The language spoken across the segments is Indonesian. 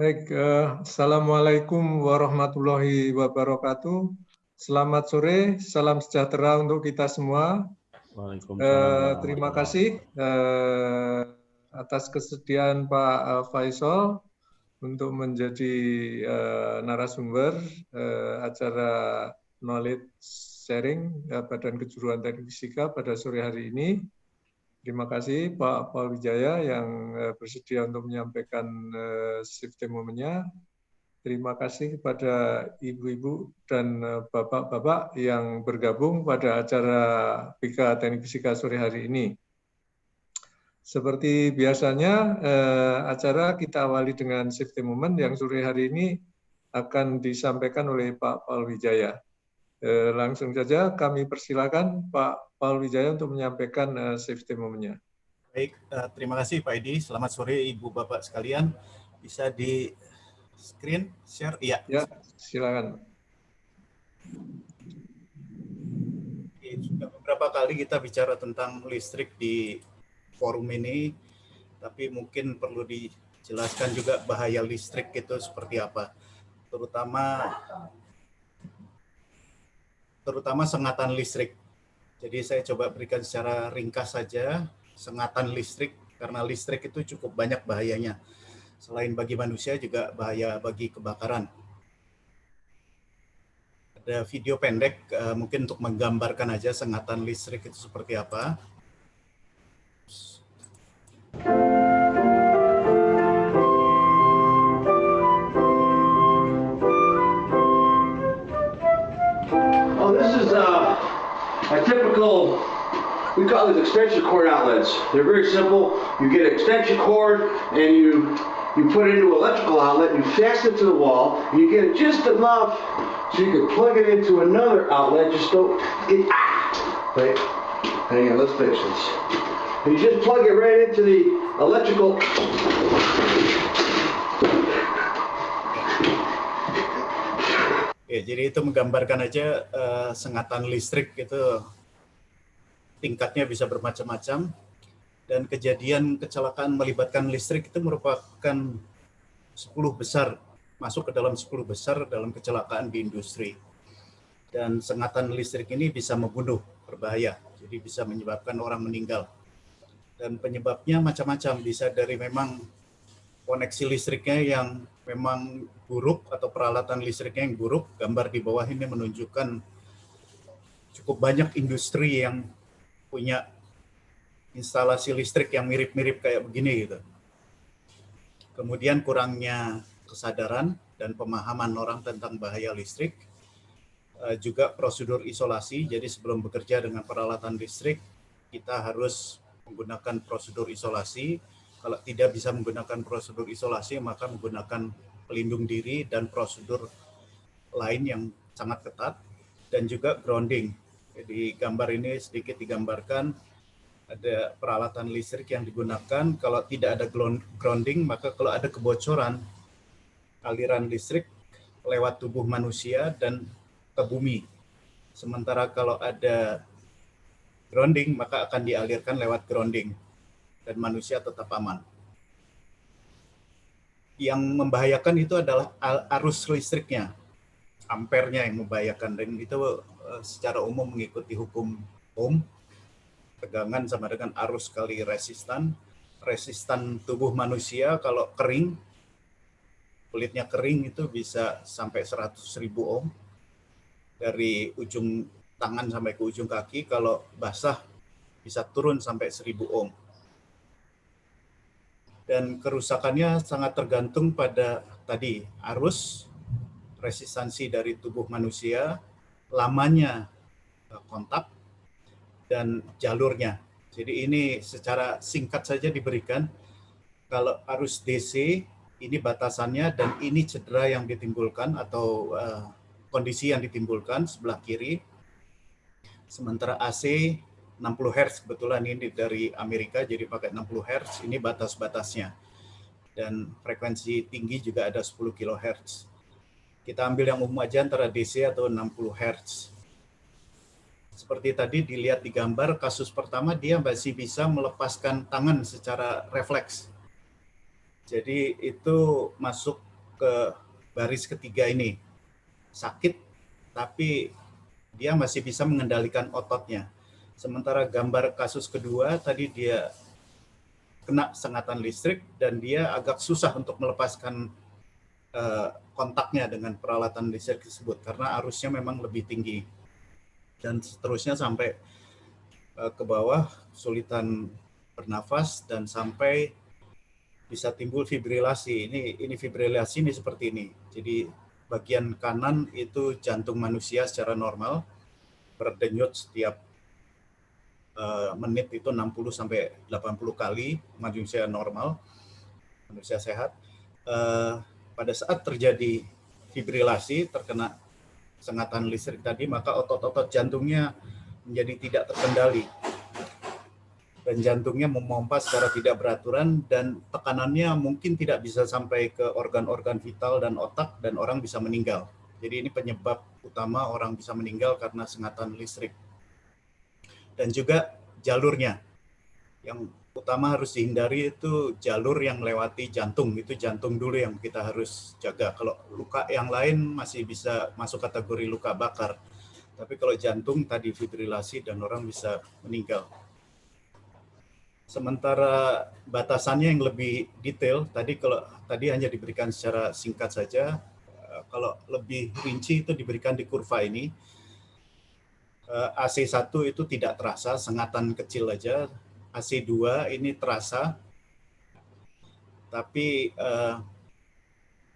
Baik, Assalamualaikum warahmatullahi wabarakatuh. Selamat sore, salam sejahtera untuk kita semua. Waalaikumsalam. Terima kasih atas kesediaan Pak Faisal untuk menjadi narasumber acara knowledge sharing Badan Kejuruan Teknik Fisika pada sore hari ini. Terima kasih Pak Paul Wijaya yang bersedia untuk menyampaikan testimoninya. Terima kasih kepada ibu-ibu dan bapak-bapak yang bergabung pada acara PK Teknik Fisika sore hari ini. Seperti biasanya, acara kita awali dengan safety moment yang sore hari ini akan disampaikan oleh Pak Paul Wijaya. Langsung saja kami persilakan Pak Paul Wijaya untuk menyampaikan safety moment-nya. Baik, terima kasih Pak Edi. Selamat sore Ibu Bapak sekalian. Bisa di screen share? Iya. Ya, silakan. Sudah beberapa kali kita bicara tentang listrik di forum ini, tapi mungkin perlu dijelaskan juga bahaya listrik itu seperti apa, terutama sengatan listrik. Jadi saya coba berikan secara ringkas saja sengatan listrik, karena listrik itu cukup banyak bahayanya. Selain bagi manusia juga bahaya bagi kebakaran. Ada video pendek mungkin untuk menggambarkan aja sengatan listrik itu seperti apa. Oh, this is a typical, we call these extension cord outlets. They're very simple. You get an extension cord and you put it into an electrical outlet, you fasten it to the wall, and you get it just enough so you can plug it into another outlet. Just don't get, wait, hang on, let's fix this. And you just plug it right into the electrical. Ya, jadi itu menggambarkan aja sengatan listrik itu tingkatnya bisa bermacam-macam, dan kejadian kecelakaan melibatkan listrik itu merupakan 10 besar, masuk ke dalam 10 besar dalam kecelakaan di industri. Dan sengatan listrik ini bisa membunuh, berbahaya, jadi bisa menyebabkan orang meninggal. Dan penyebabnya macam-macam, bisa dari memang koneksi listriknya yang memang buruk atau peralatan listriknya yang buruk. Gambar di bawah ini menunjukkan cukup banyak industri yang punya instalasi listrik yang mirip-mirip kayak begini gitu. Kemudian kurangnya kesadaran dan pemahaman orang tentang bahaya listrik. Juga prosedur isolasi, jadi sebelum bekerja dengan peralatan listrik, kita harus menggunakan prosedur isolasi. Kalau tidak bisa menggunakan prosedur isolasi, maka menggunakan pelindung diri dan prosedur lain yang sangat ketat. Dan juga grounding. Jadi gambar ini sedikit digambarkan, ada peralatan listrik yang digunakan. Kalau tidak ada grounding, maka kalau ada kebocoran aliran listrik lewat tubuh manusia dan ke bumi. Sementara kalau ada grounding, maka akan dialirkan lewat grounding dan manusia tetap aman. Yang membahayakan itu adalah arus listriknya, ampernya yang membahayakan, dan itu secara umum mengikuti hukum Ohm. Tegangan sama dengan arus kali resistan. Resistan tubuh manusia kalau kering, kulitnya kering itu bisa sampai 100.000 ohm. Dari ujung tangan sampai ke ujung kaki, kalau basah bisa turun sampai 1000 ohm. Dan kerusakannya sangat tergantung pada tadi arus, resistansi dari tubuh manusia, lamanya kontak, dan jalurnya. Jadi ini secara singkat saja diberikan. Kalau arus DC, ini batasannya, dan ini cedera yang ditimbulkan atau kondisi yang ditimbulkan sebelah kiri. Sementara AC 60 Hz, kebetulan ini dari Amerika, jadi pakai 60 Hz, ini batas-batasnya. Dan frekuensi tinggi juga ada 10 kHz. Kita ambil yang umum aja antara DC atau 60 Hz. Seperti tadi dilihat di gambar, kasus pertama dia masih bisa melepaskan tangan secara refleks. Jadi itu masuk ke baris ketiga ini sakit, tapi dia masih bisa mengendalikan ototnya. Sementara gambar kasus kedua tadi dia kena sengatan listrik dan dia agak susah untuk melepaskan kontaknya dengan peralatan listrik tersebut karena arusnya memang lebih tinggi. Dan seterusnya sampai ke bawah, kesulitan bernafas dan sampai bisa timbul fibrilasi. Ini fibrilasi ini seperti ini. Jadi bagian kanan itu jantung manusia secara normal berdenyut setiap menit itu 60 sampai 80 kali manusia normal, manusia sehat. Pada saat terjadi fibrilasi, terkena sengatan listrik tadi, maka otot-otot jantungnya menjadi tidak terkendali. Dan jantungnya memompa secara tidak beraturan dan tekanannya mungkin tidak bisa sampai ke organ-organ vital dan otak dan orang bisa meninggal. Jadi ini penyebab utama orang bisa meninggal karena sengatan listrik. Dan juga jalurnya. Yang utama harus dihindari itu jalur yang melewati jantung. Itu jantung dulu yang kita harus jaga. Kalau luka yang lain masih bisa masuk kategori luka bakar. Tapi kalau jantung tadi fibrilasi dan orang bisa meninggal. Sementara batasannya yang lebih detail, tadi hanya diberikan secara singkat saja. Kalau lebih rinci itu diberikan di kurva ini. AC1 itu tidak terasa, sengatan kecil aja. AC2 ini terasa, tapi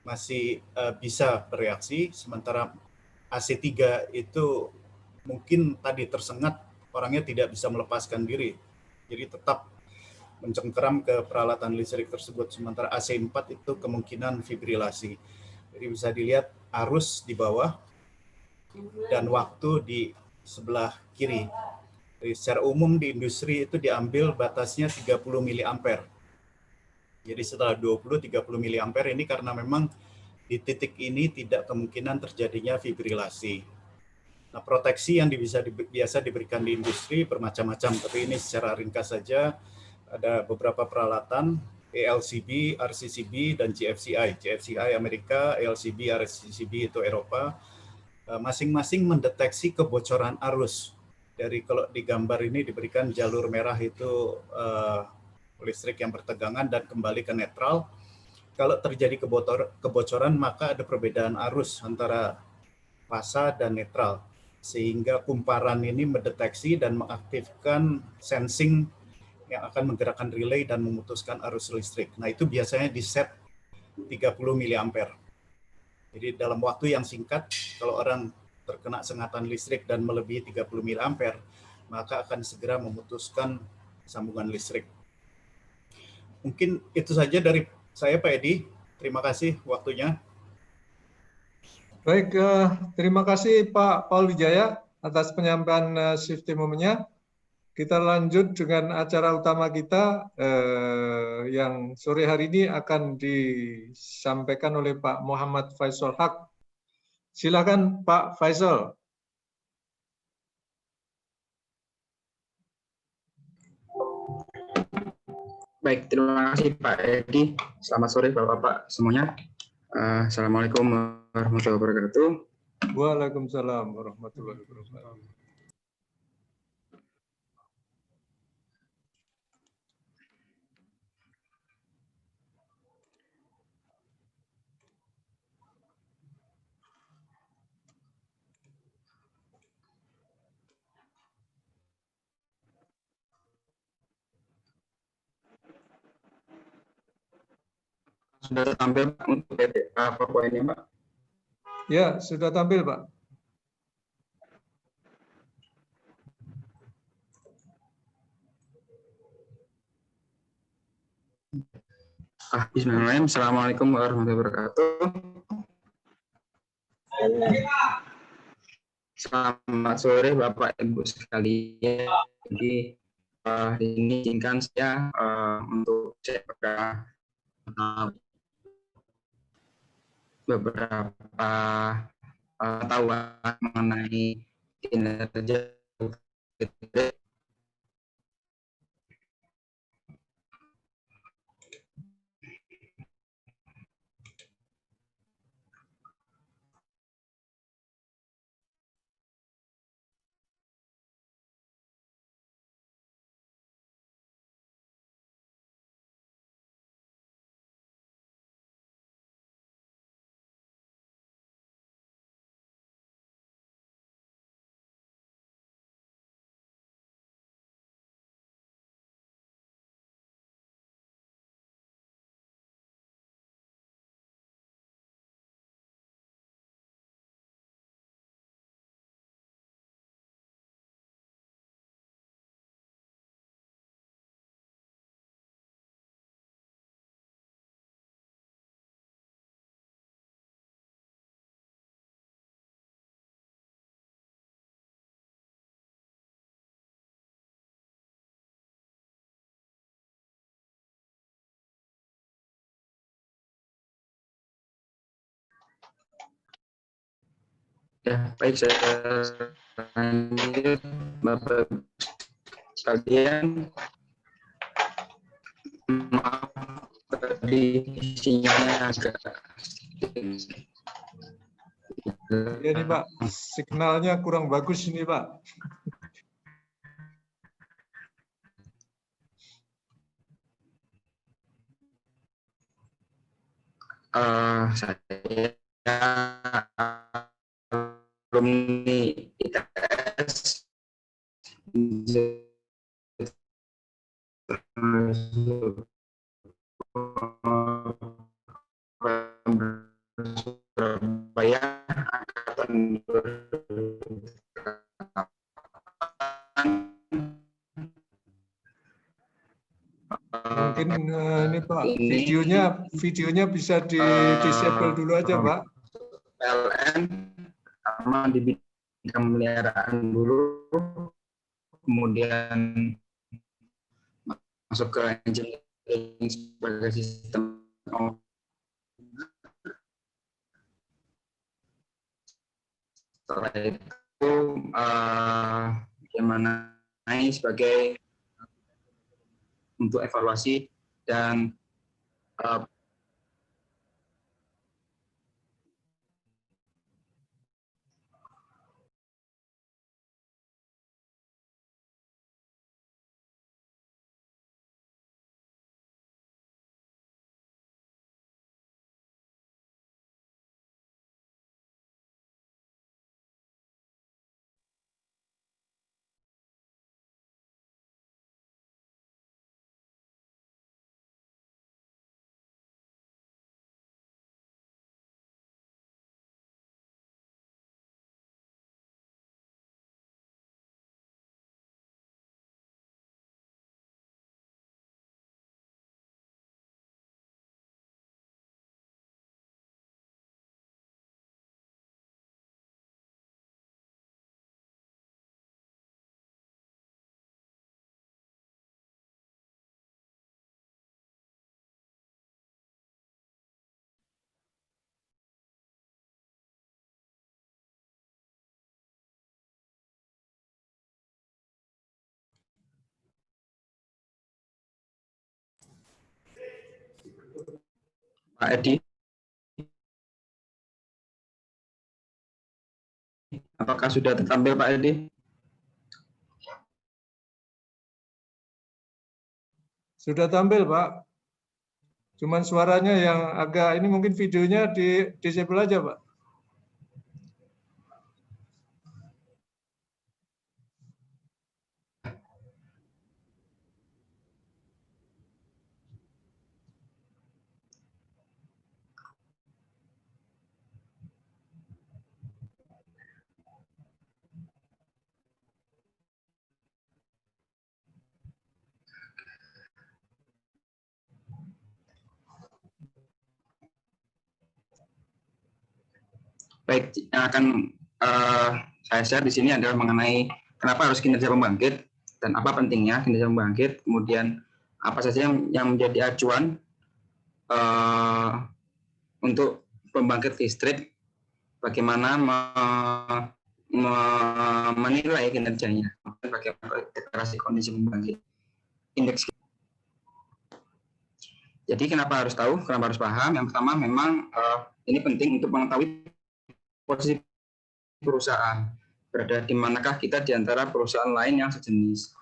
masih bisa bereaksi. Sementara AC3 itu mungkin tadi tersengat, orangnya tidak bisa melepaskan diri. Jadi tetap mencengkeram ke peralatan listrik tersebut. Sementara AC4 itu kemungkinan fibrilasi. Jadi bisa dilihat arus di bawah dan waktu di sebelah kiri. Jadi secara umum di industri itu diambil batasnya 30 mA. Jadi setelah 20-30 mA ini karena memang di titik ini tidak kemungkinan terjadinya fibrilasi. Nah, proteksi yang biasa diberikan di industri bermacam-macam, tapi ini secara ringkas saja. Ada beberapa peralatan, ELCB, RCCB, dan GFCI. GFCI Amerika, ELCB, RCCB itu Eropa. Masing-masing mendeteksi kebocoran arus. Kalau di gambar ini diberikan jalur merah itu listrik yang bertegangan dan kembali ke netral. Kalau terjadi kebocoran maka ada perbedaan arus antara fasa dan netral. Sehingga kumparan ini mendeteksi dan mengaktifkan sensing yang akan menggerakkan relay dan memutuskan arus listrik. Nah, itu biasanya di set 30 mA. Jadi dalam waktu yang singkat, kalau orang terkena sengatan listrik dan melebihi 30 mA, maka akan segera memutuskan sambungan listrik. Mungkin itu saja dari saya, Pak Edi. Terima kasih waktunya. Baik, terima kasih Pak Paul Wijaya atas penyampaian safety moment-nya. Kita lanjut dengan acara utama kita yang sore hari ini akan disampaikan oleh Pak Muhammad Faisal Haq. Silakan Pak Faisal. Baik, terima kasih Pak Edi. Selamat sore Bapak-Bapak semuanya. Assalamualaikum warahmatullahi wabarakatuh. Waalaikumsalam warahmatullahi wabarakatuh. Sudah tampil Pak untuk PowerPoint-nya Pak? Ya, sudah tampil Pak. Bismillahirrahmanirrahim. Assalamualaikum warahmatullahi wabarakatuh. Selamat sore Bapak Ibu sekalian. Jadi ini izinkan saya untuk beberapa pengetahuan mengenai kinerja Ya, baik, saya lanjut, Bapak sekalian. Maaf, tadi sinyalnya agak Ya nih Pak, signalnya kurang bagus ini Pak. saya alumni ITS Surabaya angkatan 2008. Mungkin ini Pak, Ini videonya bisa di disable dulu aja Pak. PLN sama di bidang pemeliharaan dulu, kemudian masuk ke engineering sebagai sistem. Setelah itu bagaimana sebagai untuk evaluasi dan Pak Edi, apakah sudah tertampil Pak Edi? Sudah tampil Pak. Cuman suaranya yang agak ini, mungkin videonya di disable aja Pak. Baik, yang akan saya share di sini adalah mengenai kenapa harus kinerja pembangkit dan apa pentingnya kinerja pembangkit, kemudian apa saja yang menjadi acuan untuk pembangkit listrik, bagaimana menilai kinerjanya, bagaimana deklarasi kondisi pembangkit, indeks. Jadi kenapa harus tahu, kenapa harus paham? Yang pertama memang ini penting untuk mengetahui posisi perusahaan, berada di manakah kita di antara perusahaan lain yang sejenis,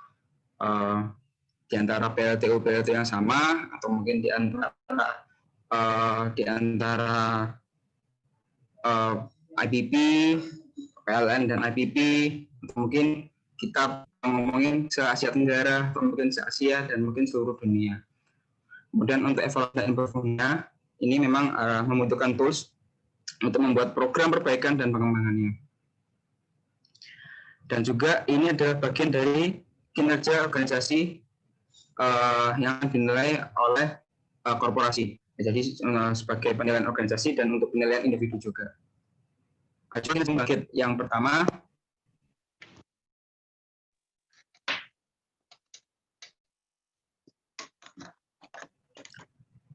di antara PLTU yang sama, atau mungkin di antara IPP, PLN dan IPP, atau mungkin kita ngomongin se-Asia Tenggara, atau mungkin se-Asia dan mungkin seluruh dunia. Kemudian untuk evaluasi dan improve-nya, ini memang membutuhkan tools untuk membuat program perbaikan dan pengembangannya. Dan juga ini adalah bagian dari kinerja organisasi yang dinilai oleh korporasi. Jadi sebagai penilaian organisasi dan untuk penilaian individu juga. Acuan pembangkit yang pertama,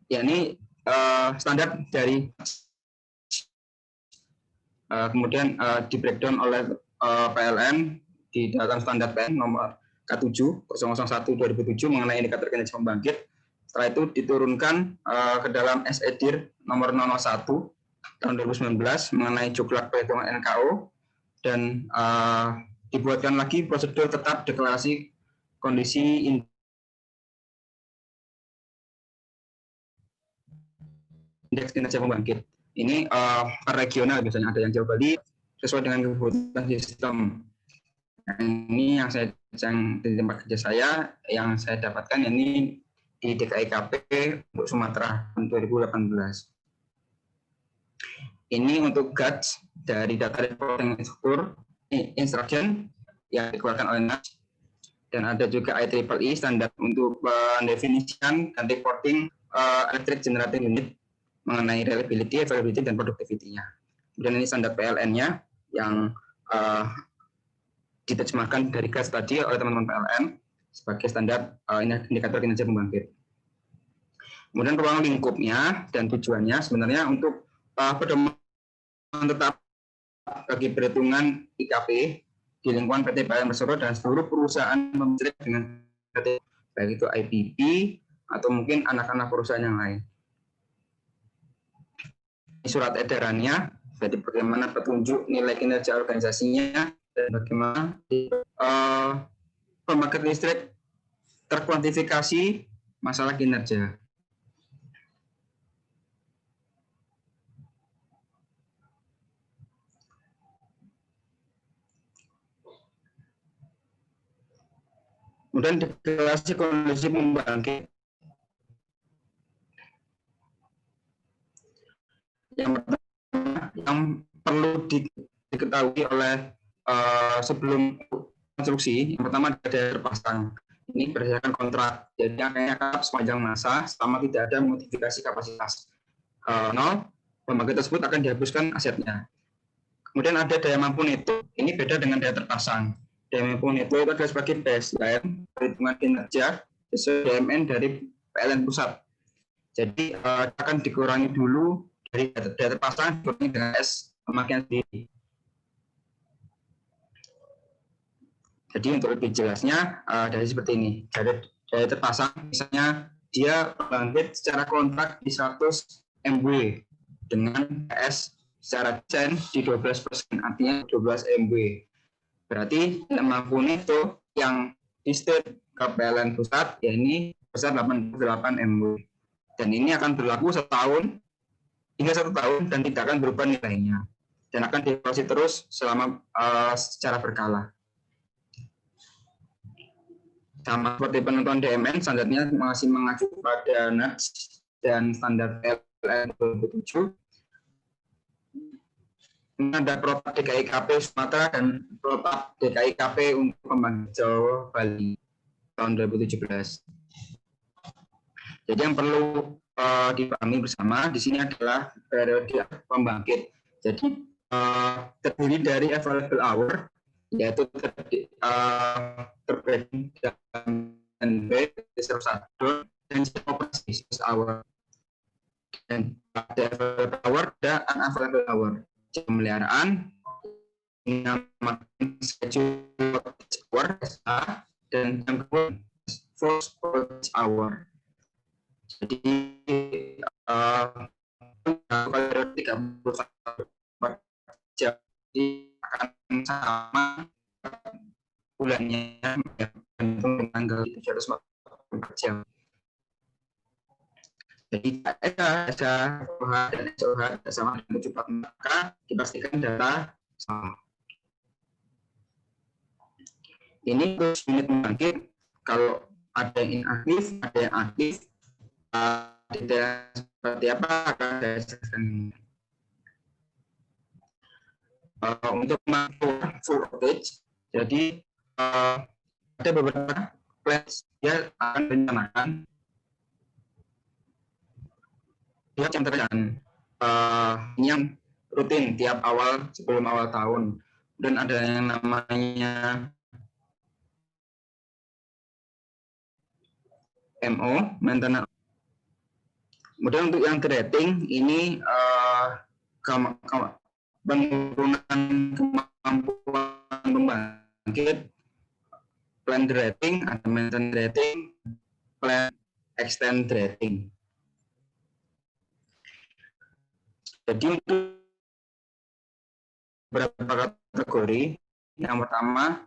yakni standar dari Kemudian di breakdown oleh PLN di dalam standar PLN nomor K7 001 2007 mengenai indikator kinerja pembangkit. Setelah itu diturunkan ke dalam SEDIR nomor 001 tahun 2019 mengenai juklak perhitungan NKO, dan dibuatkan lagi prosedur tetap deklarasi kondisi indeks kinerja pembangkit. Ini per regional, biasanya ada yang Jawa Bali sesuai dengan kebutuhan sistem. Nah, ini yang di tempat kerja saya yang saya dapatkan, ini di DKIKP untuk Sumatera tahun 2018. Ini untuk GATS dari data reporting instruction yang dikeluarkan oleh NAS, dan ada juga IEEE standar untuk pendefinisian dan reporting electric generating unit mengenai reliability, availability, dan productivity-nya. Kemudian ini standar PLN-nya yang diterjemahkan dari GATS tadi oleh teman-teman PLN sebagai standar indikator kinerja pembangkit. Kemudian ruang lingkupnya dan tujuannya sebenarnya untuk pedoman tetap bagi perhitungan IKP di lingkungan PT PLN Persero dan seluruh perusahaan pemilik dengan PT, baik itu IPP atau mungkin anak-anak perusahaan yang lain. Surat edarannya, jadi bagaimana petunjuk nilai kinerja organisasinya dan bagaimana pembangkit listrik terkuantifikasi masalah kinerja. Kemudian deklarasi kondisi pembangkit. Yang pertama yang perlu diketahui oleh sebelum konstruksi, yang pertama ada terpasang. Ini berdasarkan kontrak, jadi akan tetap sepanjang masa selama tidak ada modifikasi kapasitas. Pembangkit tersebut akan dihapuskan asetnya. Kemudian ada daya mampu neto, ini beda dengan daya terpasang. Daya mampu neto itu adalah sebagai baseline perhitungan kinerja sesuai DMN dari PLN pusat. Jadi akan dikurangi dulu dari daya terpasang dikurangi dengan S pemakaian sendiri. Jadi untuk lebih jelasnya dari seperti ini. Daya terpasang misalnya dia pembangkit secara kontrak di 100 MW dengan S secara cen di 12%, artinya 12 MW. Berarti daya mampu neto yang di state ke PLN pusat ya ini besar 88 MW. Dan ini akan berlaku hingga 1 tahun dan tidak akan berubah nilainya. Dan akan dievaluasi terus selama secara berkala. Sama seperti penentuan DMN, standarnya masih mengacu pada NATS dan standar PLN 2007. Ini ada protap DKIKP Sumatera dan protap DKIKP untuk pembangkit Jawa Bali tahun 2017. Jadi yang perlu dipahami bersama di sini adalah periode pembangkit. Jadi terdiri dari available hour, yaitu terbagi dalam NB 01 dan operasi hour. Dan ada available hour dan unavailable hour. Pemeliharaan, dinamakan schedule hour dan yang kedua force hour. Jadi kalau 30 jam akan sama bulannya dengan tanggal 740 jam. Jadi ada SOH dan SOH sama dengan 74, maka dipastikan data sama. Ini terus unit pembangkit, kalau ada yang inaktif, ada yang aktif, detail seperti apa akan saya jelaskan. Untuk full voltage, jadi ada beberapa plans dia akan rencanakan dia rencanakan ini yang rutin tiap sebelum awal tahun, dan ada yang namanya MO maintenance. Kemudian untuk yang rating ini penurunan kemampuan pembangkit, plant rating, ada maintenance rating, plant extend rating. Jadi untuk beberapa kategori, yang pertama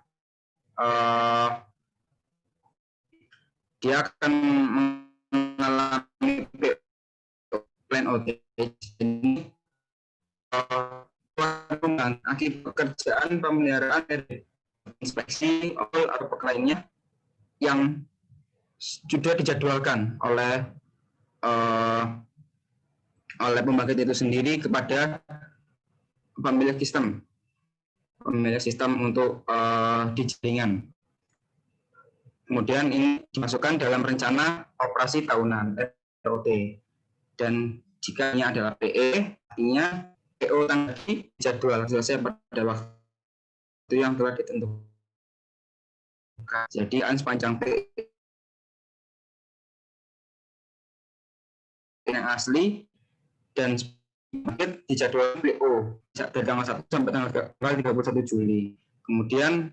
dia akan mengalami plan outage ini akibat pekerjaan pemeliharaan dari inspeksi oil atau lainnya yang sudah dijadwalkan oleh pembangkit itu sendiri kepada pemilik sistem untuk di jaringan. Kemudian ini dimasukkan dalam rencana operasi tahunan ROT. Dan jika ini adalah PE, artinya PO tadi jadwal selesai pada waktu yang telah ditentukan. Jadi sepanjang PE yang asli dan dijadwalkan PO dari tanggal 1 sampai tanggal 31 Juli. Kemudian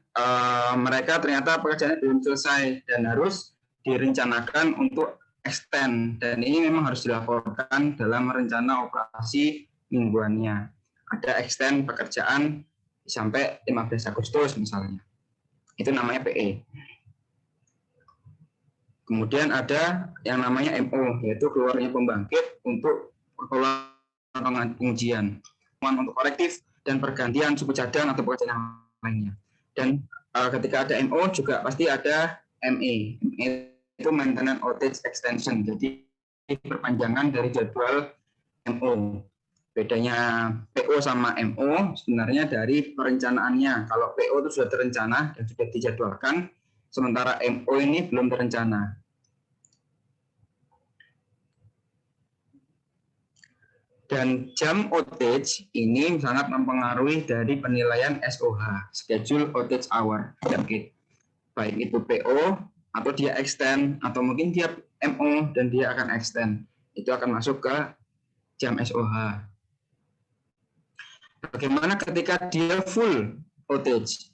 mereka ternyata pekerjaannya belum selesai dan harus direncanakan untuk extend, dan ini memang harus dilaporkan dalam rencana operasi mingguannya. Ada extend pekerjaan sampai 15 Agustus misalnya. Itu namanya PE. Kemudian ada yang namanya MO, yaitu keluarnya pembangkit untuk pengujian, untuk korektif dan pergantian suku cadang atau pekerjaan yang lainnya. Dan ketika ada MO juga pasti ada ME. ME itu maintenance outage extension, jadi perpanjangan dari jadwal MO. Bedanya PO sama MO sebenarnya dari perencanaannya. Kalau PO itu sudah terencana dan sudah dijadwalkan, sementara MO ini belum terencana. Dan jam outage ini sangat mempengaruhi dari penilaian SOH, schedule outage hour, baik itu PO atau dia extend atau mungkin dia MO dan dia akan extend, itu akan masuk ke jam SOH. Bagaimana ketika dia full outage?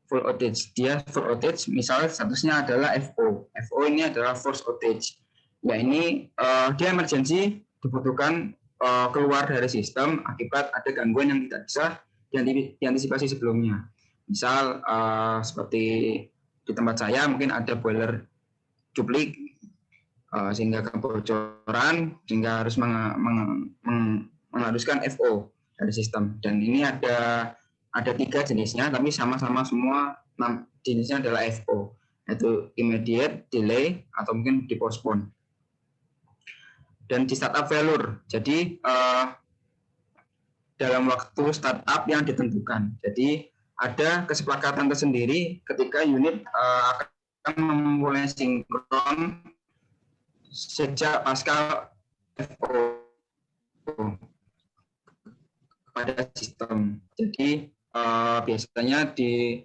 Full outage, dia full outage, misalnya statusnya adalah FO. FO ini adalah force outage. Ya ini dia emergency, dibutuhkan keluar dari sistem akibat ada gangguan yang tidak bisa diantisipasi sebelumnya. Misal seperti di tempat saya mungkin ada boiler cuplik sehingga kebocoran sehingga harus mengharuskan FO dari sistem. Dan ini ada 3 jenisnya, tapi sama-sama semua 6 jenisnya adalah FO, yaitu immediate, delay, atau mungkin dipostpone. Dan di startup failure, jadi dalam waktu startup yang ditentukan. Jadi ada kesepakatan tersendiri ketika unit akan memulai sinkron sejak pasca FO pada sistem. Jadi biasanya di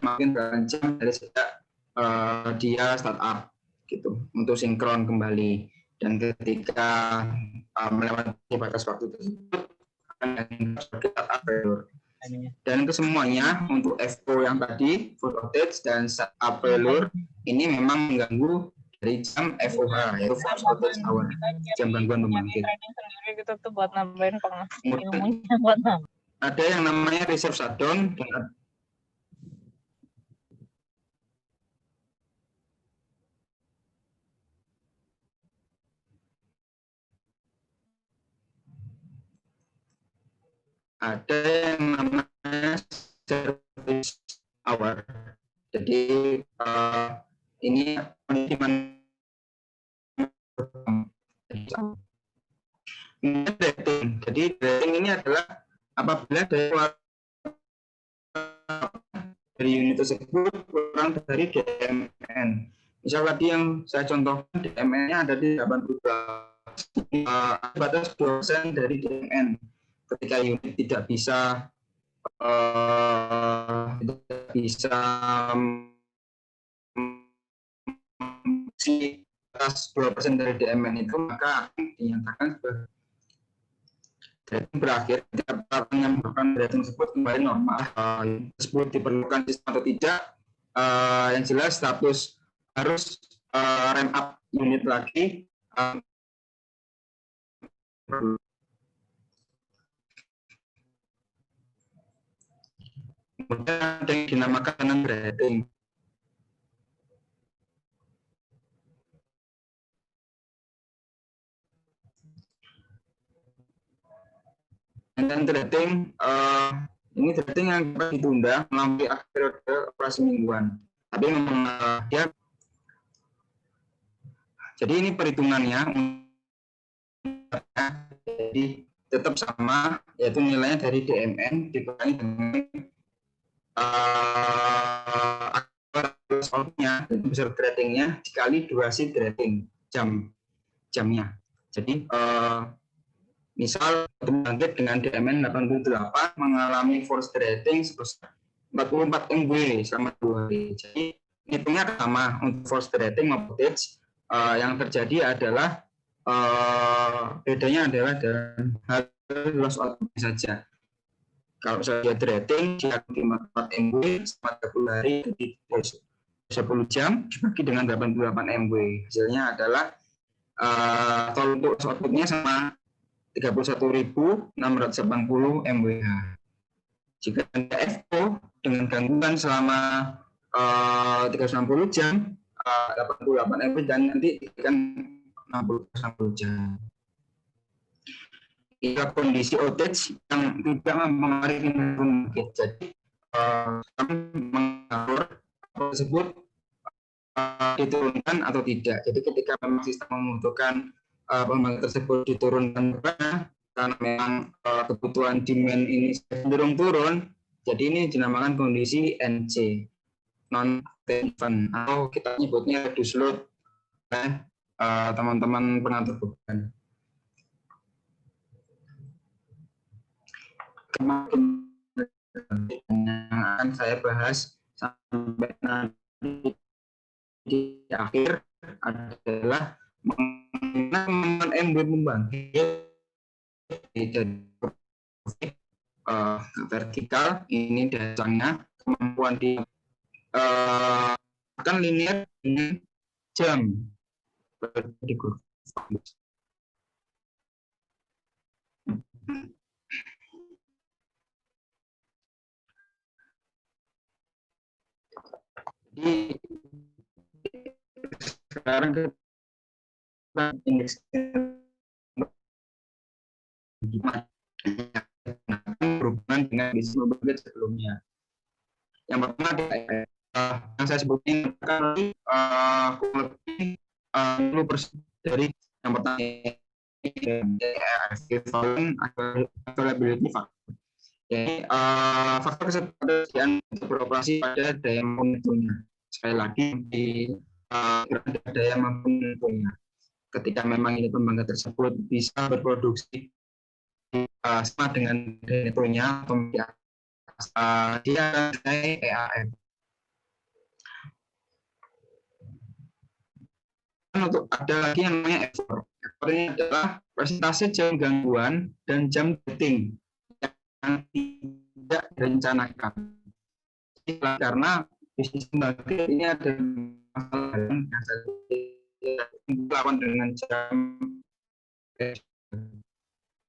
makin berjam dari sejak dia startup gitu untuk sinkron kembali, dan ketika melewati batas waktu tersebut akan startup failure. Dan itu semuanya untuk FO yang tadi full outage dan startup failure ini memang mengganggu dari jam FOH, yaitu force outage hour, jam gangguan pembangkit. Gitu tuh buat nambahin ilmunya buat nambah. Ada yang namanya reserve shutdown dan ada yang namanya service hour. Jadi ini penerimaan rating. Jadi rating ini adalah apabila dari unit tersebut kurang dari DMN. Misal tadi yang saya contohkan DMN-nya ada di 82, batas 2% dari DMN. Ketika unit tidak bisa mengisi atas 2% dari DMN itu, maka akan dinyatakan Rating berakhir ketika peralatan yang melakukan rating tersebut kembali normal. Tersebut diperlukan sistem atau tidak, yang jelas status harus ramp up unit lagi. Kemudian ada yang dinamakan tenant rating. Dan rating ini rating yang dapat ditunda melalui periode operasi mingguan. Tapi memang dia, jadi ini perhitungannya jadi tetap sama, yaitu nilainya dari DMN dikurangi dengan outputnya, besar ratingnya dikali durasi rating jamnya. Jadi misal pembangkit dengan DMN 88 mengalami force rating sebesar 44 MW selama 2 hari. Jadi hitungnya sama untuk force rating maupun voltage. Yang terjadi adalah bedanya adalah dalam hal loss output saja. Kalau saya rating dia 54 MW selama 30 hari, jadi 10 jam dibagi dengan 88 MW. Hasilnya adalah total loss outputnya sama 31.680 MWh. Jika ada FO dengan gangguan selama 360 jam, 88 MW dan nanti akan 60 jam. Jika kondisi outage yang tidak mempengaruhi pembangkit, jadi kami mengatur tersebut diturunkan atau tidak. Jadi ketika memang sistem membutuhkan pembangkit tersebut diturunkan karena memang kebutuhan demand ini cenderung turun, jadi ini dinamakan kondisi NC, non event, atau kita nyebutnya reduce load oleh teman-teman pengatur beban. Kemarin yang akan saya bahas sampai nanti di akhir adalah mengenai MW pembangkit dari vertikal. Ini dasarnya kemampuan di akan linear dengan jam di Jadi sekarang kita indeks berhubungan dengan bisnis pembangkit sebelumnya. Yang pertama yang saya sebutkan lebih 10% dari yang pertama availability factor. Jadi faktor kesediaan untuk beroperasi pada daya mampu nettonya. Sekali lagi di daya mampu nettonya. Ketika memang ini pembangkit tersebut bisa berproduksi sama dengan nettonya atau dia naik EAF. Untuk ada lagi yang namanya effort. Effort ini adalah persentase jam gangguan dan jam dating yang tidak direncanakan. Karena bisnis pembangkit ini ada masalah yang dilakukan dengan jam,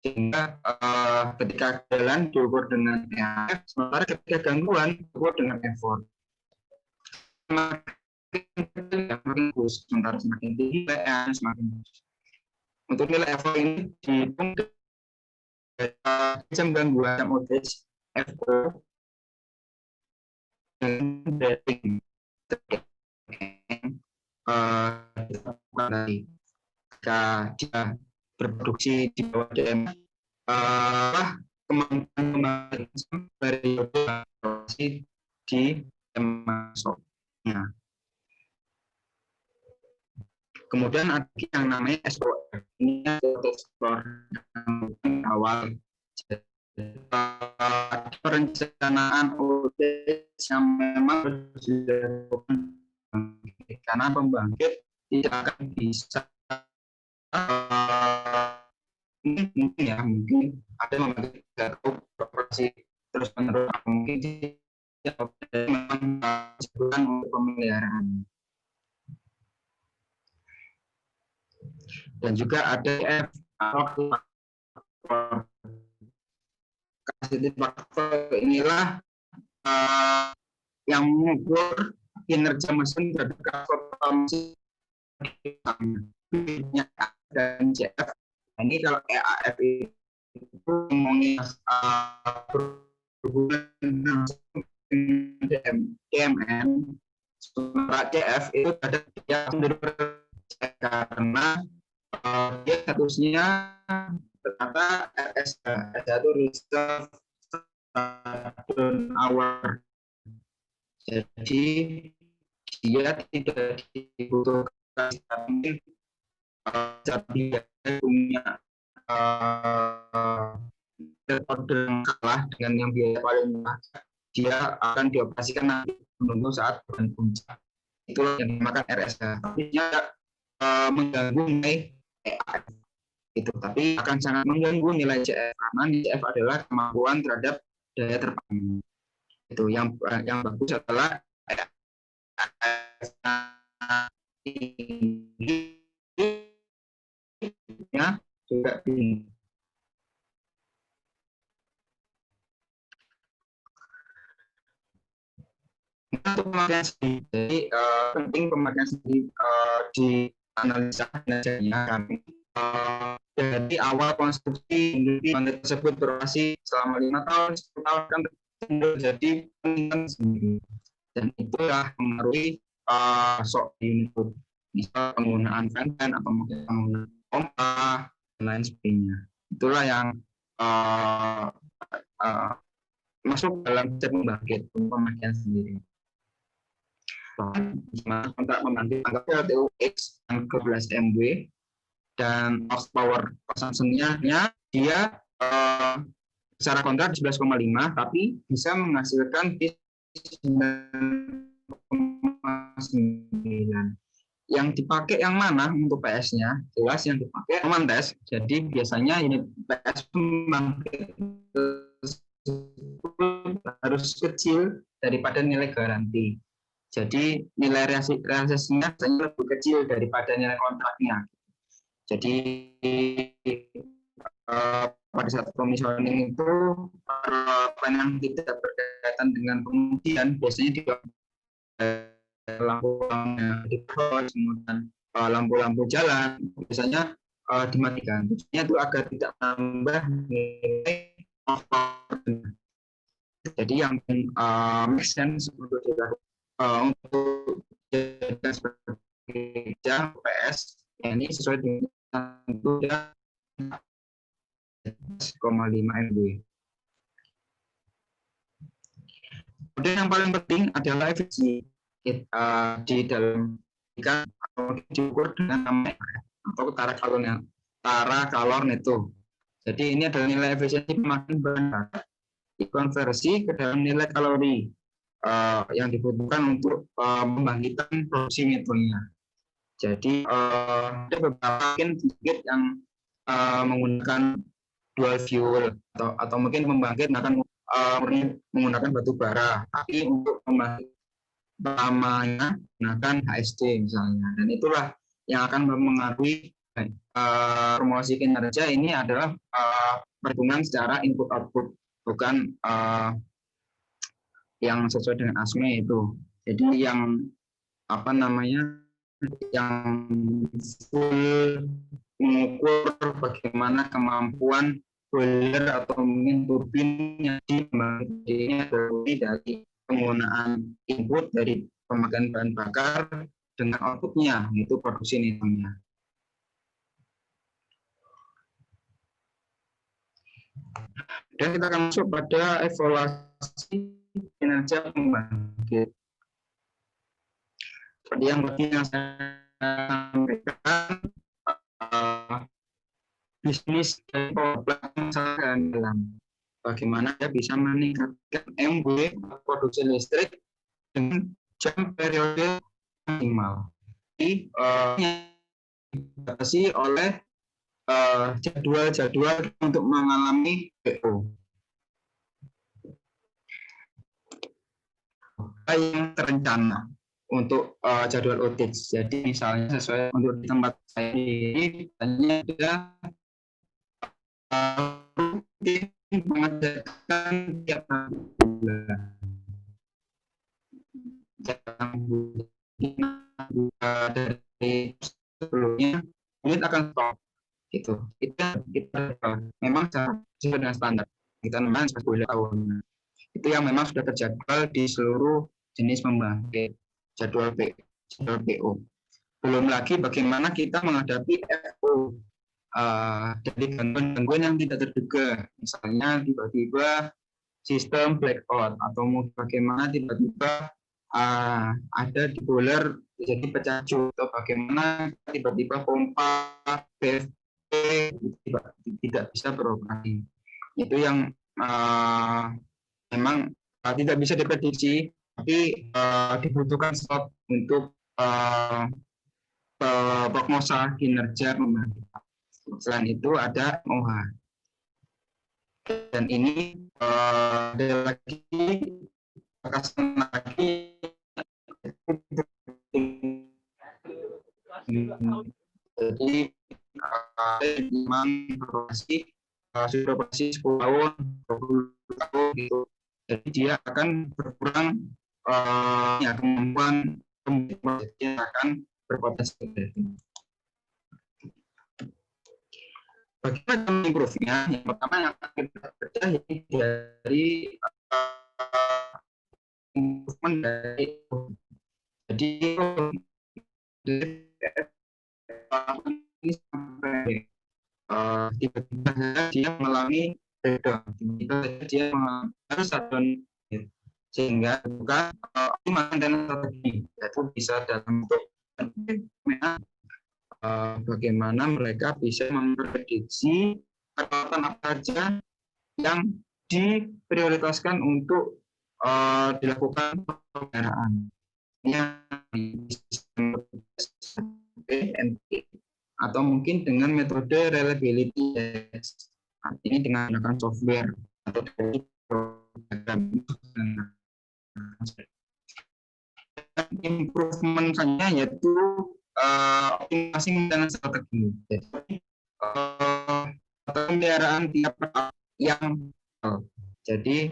sehingga ketika jalan diukur dengan EAF, sementara ketika gangguan diukur dengan effort. Semakin bagus, sementara semakin tinggi PN semakin bagus. Untuk nilai effort ini dihitung jam gangguan jam outage FO dengan rating jika dia berproduksi di bawah DM kemampuan periode operasi di masuknya. Kemudian ada yang namanya SOR. Ini SOR awal. Perencanaan outage yang memang dilakukan karena pembangkit tidak akan bisa mungkin ada yang tidak tahu operasi terus menerus, mungkin dia memang disebutkan untuk pemeliharaan. Dan juga ada F atau kasih faktor inilah yang mengukur kinerja mesin terhadap transformasi dan CF. Ini kalau EAF itu ngomongin berhubungan dengan DMN, sementara CF itu ada dia karena dia statusnya ternyata RSH itu reserve hour. Jadi dia tidak dibutuhkan dia punya order yang kalah dengan yang biaya paling murah, dia akan dioperasikan nanti menunggu saat bulan puncak. Itulah yang dinamakan RSH. Tapi dia mengganggu nilai EAF itu, tapi akan sangat mengganggu nilai CF karena CF adalah kemampuan terhadap daya terpanggung. Itu yang bagus adalah ya juga tinggi. Untuk pemakaian sendiri, jadi penting pemakaian sendiri di analisa kinerjanya kami. Dari awal konstruksi unit tersebut beroperasi selama 5 tahun, 10 tahun kan terjadi peningkatan sendiri, dan itulah mengaruhi sok unit, misal penggunaan fan atau mungkin penggunaan pompa dan lain sebagainya. Itulah yang masuk dalam step pembangkit pemakaian sendiri. Kontrak pembangkit anggapnya TUX yang 12 MW dan horsepower consumption-nya dia secara kontrak 11,5 tapi bisa menghasilkan 9,9. Yang dipakai yang mana untuk PS-nya? Jelas yang dipakai Romantes. Jadi biasanya unit PS pembangkit harus kecil daripada nilai garansi. Jadi nilai realisasinya lebih kecil daripada nilai kontraknya. Jadi pada saat commissioning itu yang tidak berkaitan dengan pengujian biasanya di lampu-lampu jalan biasanya dimatikan. Tujuannya itu agar tidak menambah nilai overhead. Jadi yang make sense untuk dilakukan untuk jadikan sebagai PS ini sesuai dengan sudah 1,5 MW. Kemudian yang paling penting adalah efisiensi di dalam ikan atau diukur dengan namanya atau tara kalor neto. Jadi ini adalah nilai efisiensi pemakaian bahan bakar dikonversi ke dalam nilai kalori yang dibutuhkan untuk pembangkitan produksi netonya. Jadi ada beberapa pembangkit yang menggunakan dual fuel atau mungkin pembangkit akan menggunakan batu bara, tapi untuk pembangkit utamanya menggunakan HSD misalnya, dan itulah yang akan mempengaruhi promosi kinerja. Ini adalah perhitungan secara input output, bukan yang sesuai dengan ASME itu. Jadi yang yang full mengukur bagaimana kemampuan boiler atau mungkin turbin yang ini dari penggunaan input dari pemakaian bahan bakar dengan outputnya, yaitu produksi netonya. Dan kita akan masuk pada evaluasi kinerja pembangkit. Seperti yang tadi yang saya sampaikan, bisnis dari power plant sangat dalam. Bagaimana dia bisa meningkatkan MW produksi listrik dengan jam periode maksimal. Dibatasi oleh jadwal-jadwal untuk mengalami PO yang terencana untuk jadwal audit. Jadi misalnya sesuai untuk di tempat saya ini hanya ada rutin mengadakan tiap bulan. Dari sebelumnya unit akan stop gitu. Kita memang sesuai dengan standar kita memang 10 tahun. Itu yang memang sudah terjadwal di seluruh jenis pembangkit jadwal PO. Belum lagi bagaimana kita menghadapi FO dari gangguan yang tidak terduga, misalnya tiba-tiba sistem blackout atau bagaimana tiba-tiba ada di boiler jadi pecah cut, atau bagaimana tiba-tiba pompa BFP tidak bisa beroperasi. Itu yang memang tidak bisa diprediksi, tapi dibutuhkan stop untuk prognosa kinerja pembangkit. Selain itu ada OH. Dan ini ada lagi jadi memang sudah operasi 10 tahun, 20 tahun gitu. Jadi dia akan berkurang kemampuan yang akan berpotensi. Bagaimana improve-nya? Yang pertama yang akan kita kerja dari improvement dari jadi ini sampai tiba-tiba dia mengalami breakdown, tiba-tiba dia harus shutdown, sehingga bukan optimal dan strategi itu bisa dalam bentuk bagaimana mereka bisa memprediksi peralatan apa saja yang diprioritaskan untuk dilakukan pemeliharaan. Atau mungkin dengan metode reliability test, artinya dengan menggunakan software atau program. Improvement saja yaitu optimasi dan strategi. Jadi pemeliharaan tiap yang jadi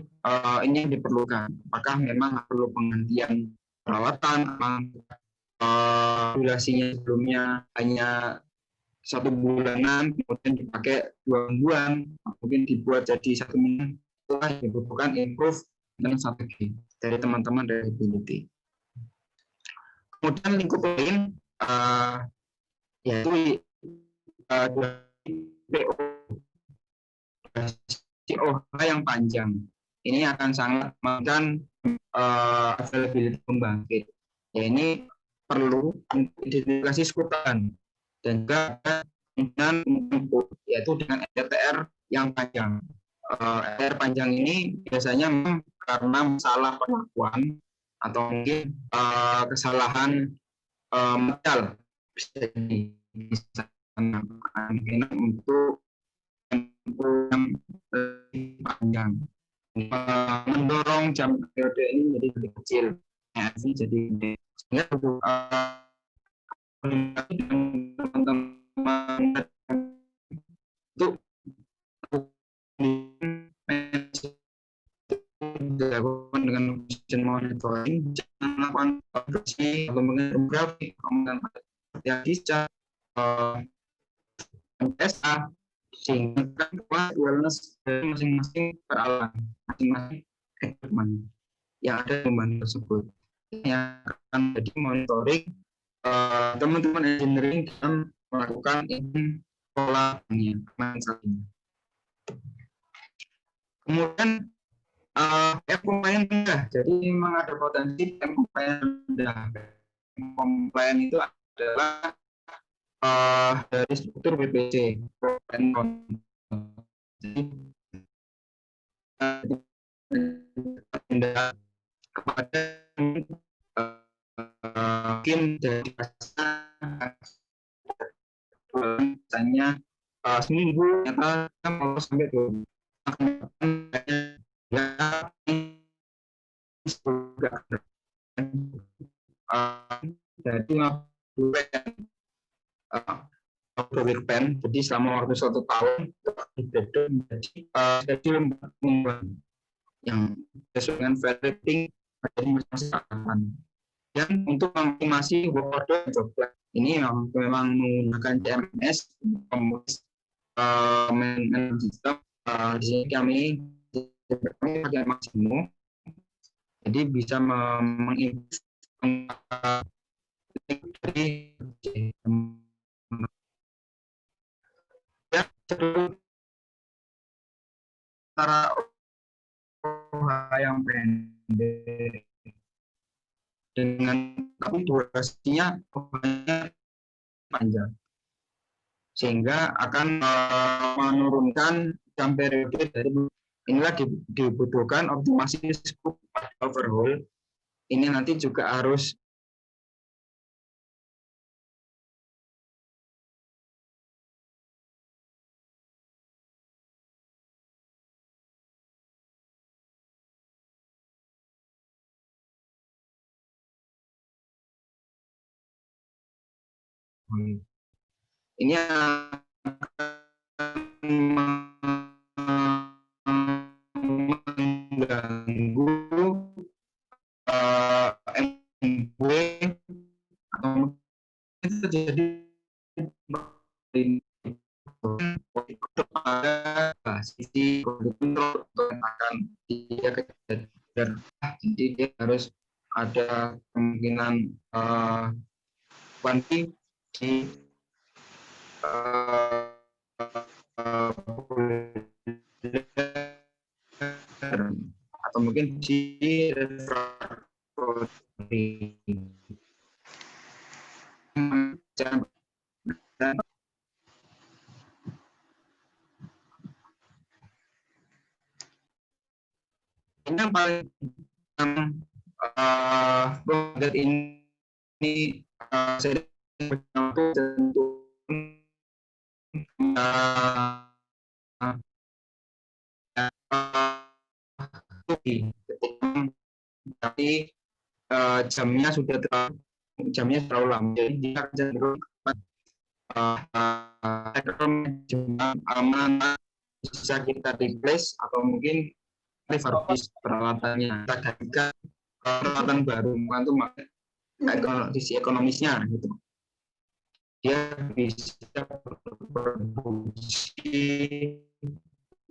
ini yang diperlukan. Apakah memang perlu penggantian perawatan? Durasinya sebelumnya hanya 1 bulanan, kemudian dipakai 2 mingguan, mungkin dibuat jadi 1 minggu. Itulah yang dibutuhkan improve dan strategi dari teman-teman dari reliability. Kemudian lingkup lain yaitu PO yang panjang. Ini akan sangat menentukan availability pembangkit. Ya, ini perlu identifikasi skutan dan juga dengan yaitu dengan RTR yang panjang. RTR panjang ini biasanya memang karena masalah perlakuan atau mungkin kesalahan material bisa untuk yang lebih panjang, mendorong jam periode ini menjadi lebih kecil, jadi sehingga teman-teman untuk dilakukan dengan vision monitoring, jangan melakukan operasi atau menggunakan grafik, yang bisa PSA, sehingga wellness dari masing-masing peralatan, masing-masing equipment yang ada di pembantu tersebut. Yang akan jadi monitoring teman-teman engineering dalam melakukan polanya. Kemudian compliant rendah, jadi memang ada potensi compliant rendah. Compliant itu adalah dari struktur BPC, jadi kepada mungkin dari misalnya seminggu ternyata mau sampai 2 jadi project plan, jadi selama waktu 1 tahun dibeda menjadi schedule 4 mingguan yang sesuai dengan rating dari masing-masing. Dan untuk mengoptimasi work order job plan ini memang menggunakan CMS, manajemen sistem. Di sini kami pakai Maximo, jadi bisa menginput dari antara yang pendek dengan tapi durasinya panjang, sehingga akan menurunkan jam periode dari inilah dibutuhkan optimasi scope overhaul. Ini nanti juga harus ini mengganggu MW atau terjadi pada sisi kontrol akan dia kejar, jadi dia harus ada kemungkinan kuanti di atau mungkin di ini yang paling project ini saya tentu tapi jamnya terlalu lama, jadi dia cenderung aman bisa kita replace atau mungkin refurbish peralatannya, kita gantikan peralatan baru, itu sisi ekonomisnya gitu. Dia bisa berfungsi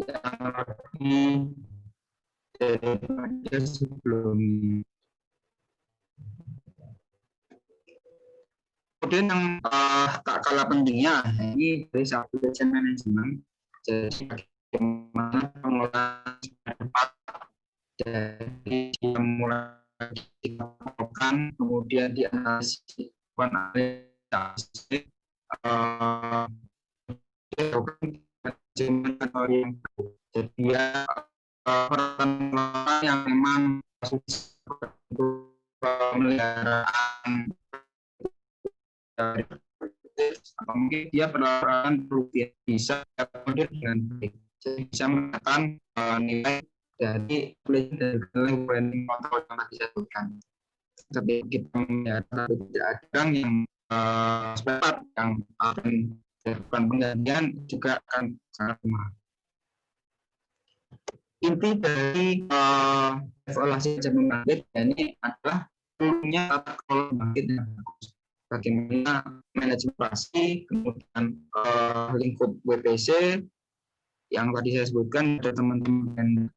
yang daripada sebelumnya. Kemudian yang tak kalah pentingnya ini dari application management. Jadi bagaimana pengolahan cepat dari yang mulai dilakukan kemudian dianalisis jadi ya peralatan yang memang untuk pemeliharaan atau mungkin dia peralatan bisa kemudian dengan baik, jadi bisa menekan nilai dari branding motor yang tadi saya sebutkan. Ketika kita memelihara tidak ada orang yang sepakat yang akan dilakukan penggantian juga akan sangat mahal. Inti dari evaluasi jam pembangkit ini adalah perlunya tata kelola pembangkit yang bagus. Bagaimana manajemen operasi, kemudian lingkup WPC yang tadi saya sebutkan, ada teman-teman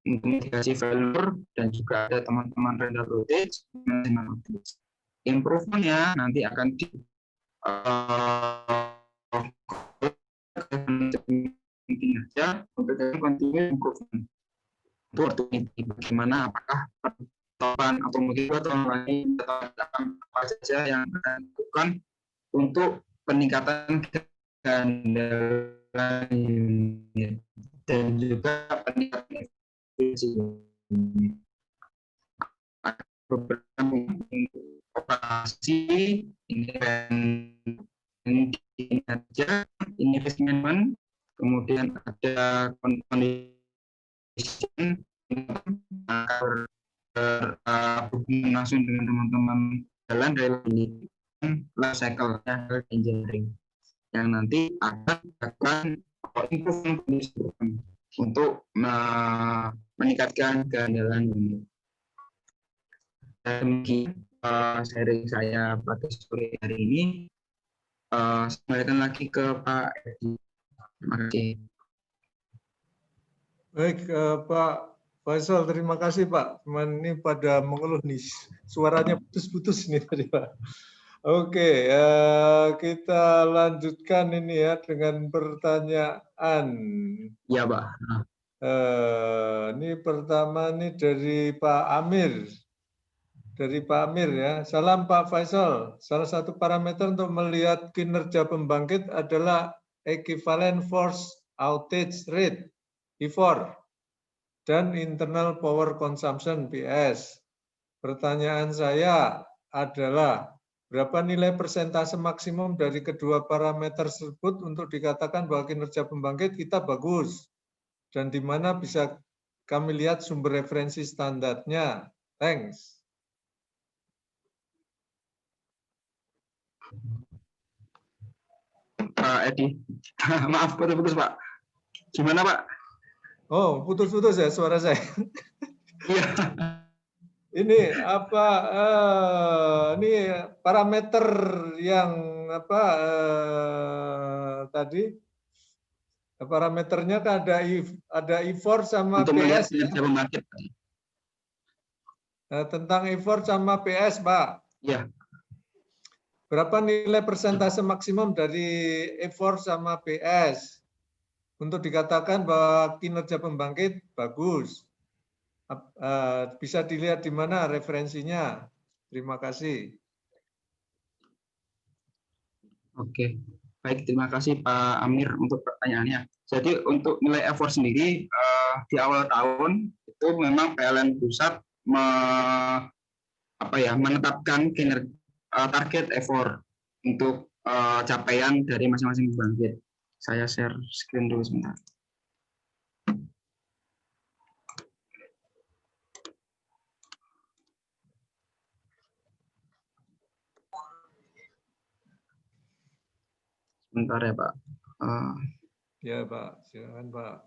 mitigasi failure dan juga ada teman-teman render outage, manajemen outage. Improve-nya nanti akan di kinerja untuk continue improvement. Itu opportunity bagaimana apakah tahun atau mungkin 2 tahun lagi apa saja yang akan dilakukan untuk peningkatan keandalan unit dan juga peningkatan efisiensi. Beberapa operasi ini kinerja, ini risk management, kemudian ada condition, berhubungan langsung dengan teman-teman jalan dari life cycle engineering yang nanti akan improve untuk meningkatkan keandalan ini. Demikian sharing saya pada sore hari ini. Kembalikan lagi ke Pak Edi. Terima kasih. Baik, Pak Faisal, terima kasih Pak. Cuman ini pada mengeluh nih, suaranya putus-putus nih tadi Pak. Oke, kita lanjutkan ini ya dengan pertanyaan. Ya Pak. Ini pertama nih dari Pak Amir. Dari Pak Amir ya. Salam Pak Faisal. Salah satu parameter untuk melihat kinerja pembangkit adalah equivalent force outage rate (EFOR) dan internal power consumption (PS). Pertanyaan saya adalah berapa nilai persentase maksimum dari kedua parameter tersebut untuk dikatakan bahwa kinerja pembangkit kita bagus, dan di mana bisa kami lihat sumber referensi standarnya. Thanks. Pak Edi, maaf putus-putus Pak. Gimana Pak? Oh, putus-putus ya suara saya. Iya. Ini apa? Ini parameter yang apa? Tadi parameternya kan ada EFOR sama Untuk PS. kinerja pembangkit. Tentang EFOR sama PS, Pak. Iya. Berapa nilai persentase maksimum dari EFOR sama PS untuk dikatakan bahwa kinerja pembangkit bagus? Bisa dilihat di mana referensinya? Terima kasih. Oke, baik, terima kasih Pak Amir untuk pertanyaannya. Jadi untuk nilai effort sendiri di awal tahun itu memang PLN pusat menetapkan target effort untuk capaian dari masing-masing pembangkit. Saya share screen dulu sebentar. Sebentar ya Pak. Ya Pak, silakan Pak.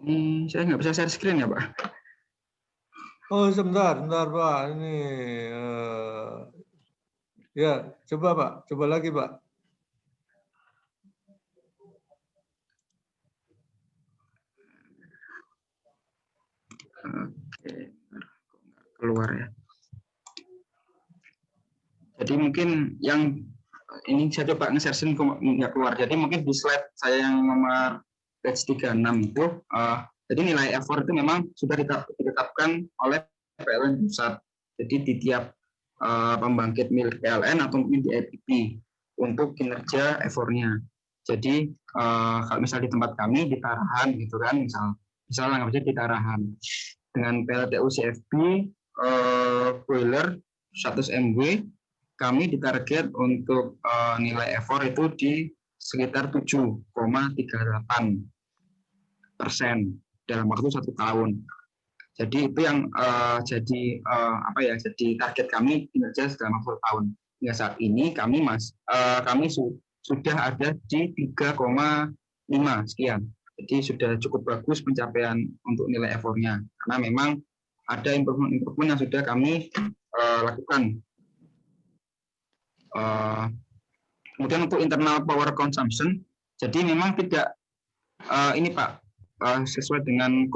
Ini saya nggak bisa share screen ya Pak. Oh sebentar Pak. Ini ya coba Pak, coba lagi Pak. Oke, keluar ya. Jadi mungkin yang ini saya coba nge-share screen nggak keluar. Jadi mungkin di slide saya yang nomor page 36 itu, jadi nilai effort itu memang sudah ditetapkan oleh PLN pusat. Jadi di tiap pembangkit milik PLN atau mungkin di IPP untuk kinerja effortnya. Jadi kalau misal di tempat kami di Tarahan gitu kan, misalnya nggak bisa di Tarahan dengan PLTU CFB boiler 100 MW, kami ditarget untuk nilai effort itu di sekitar 7,38% dalam waktu 1 tahun. Jadi itu yang jadi target kami kinerja dalam waktu 1 tahun. Hingga saat ini kami sudah ada di 3,5 sekian. Jadi sudah cukup bagus pencapaian untuk nilai effortnya. Karena memang ada improvement yang sudah kami lakukan. Kemudian untuk internal power consumption, jadi memang tidak ini Pak sesuai dengan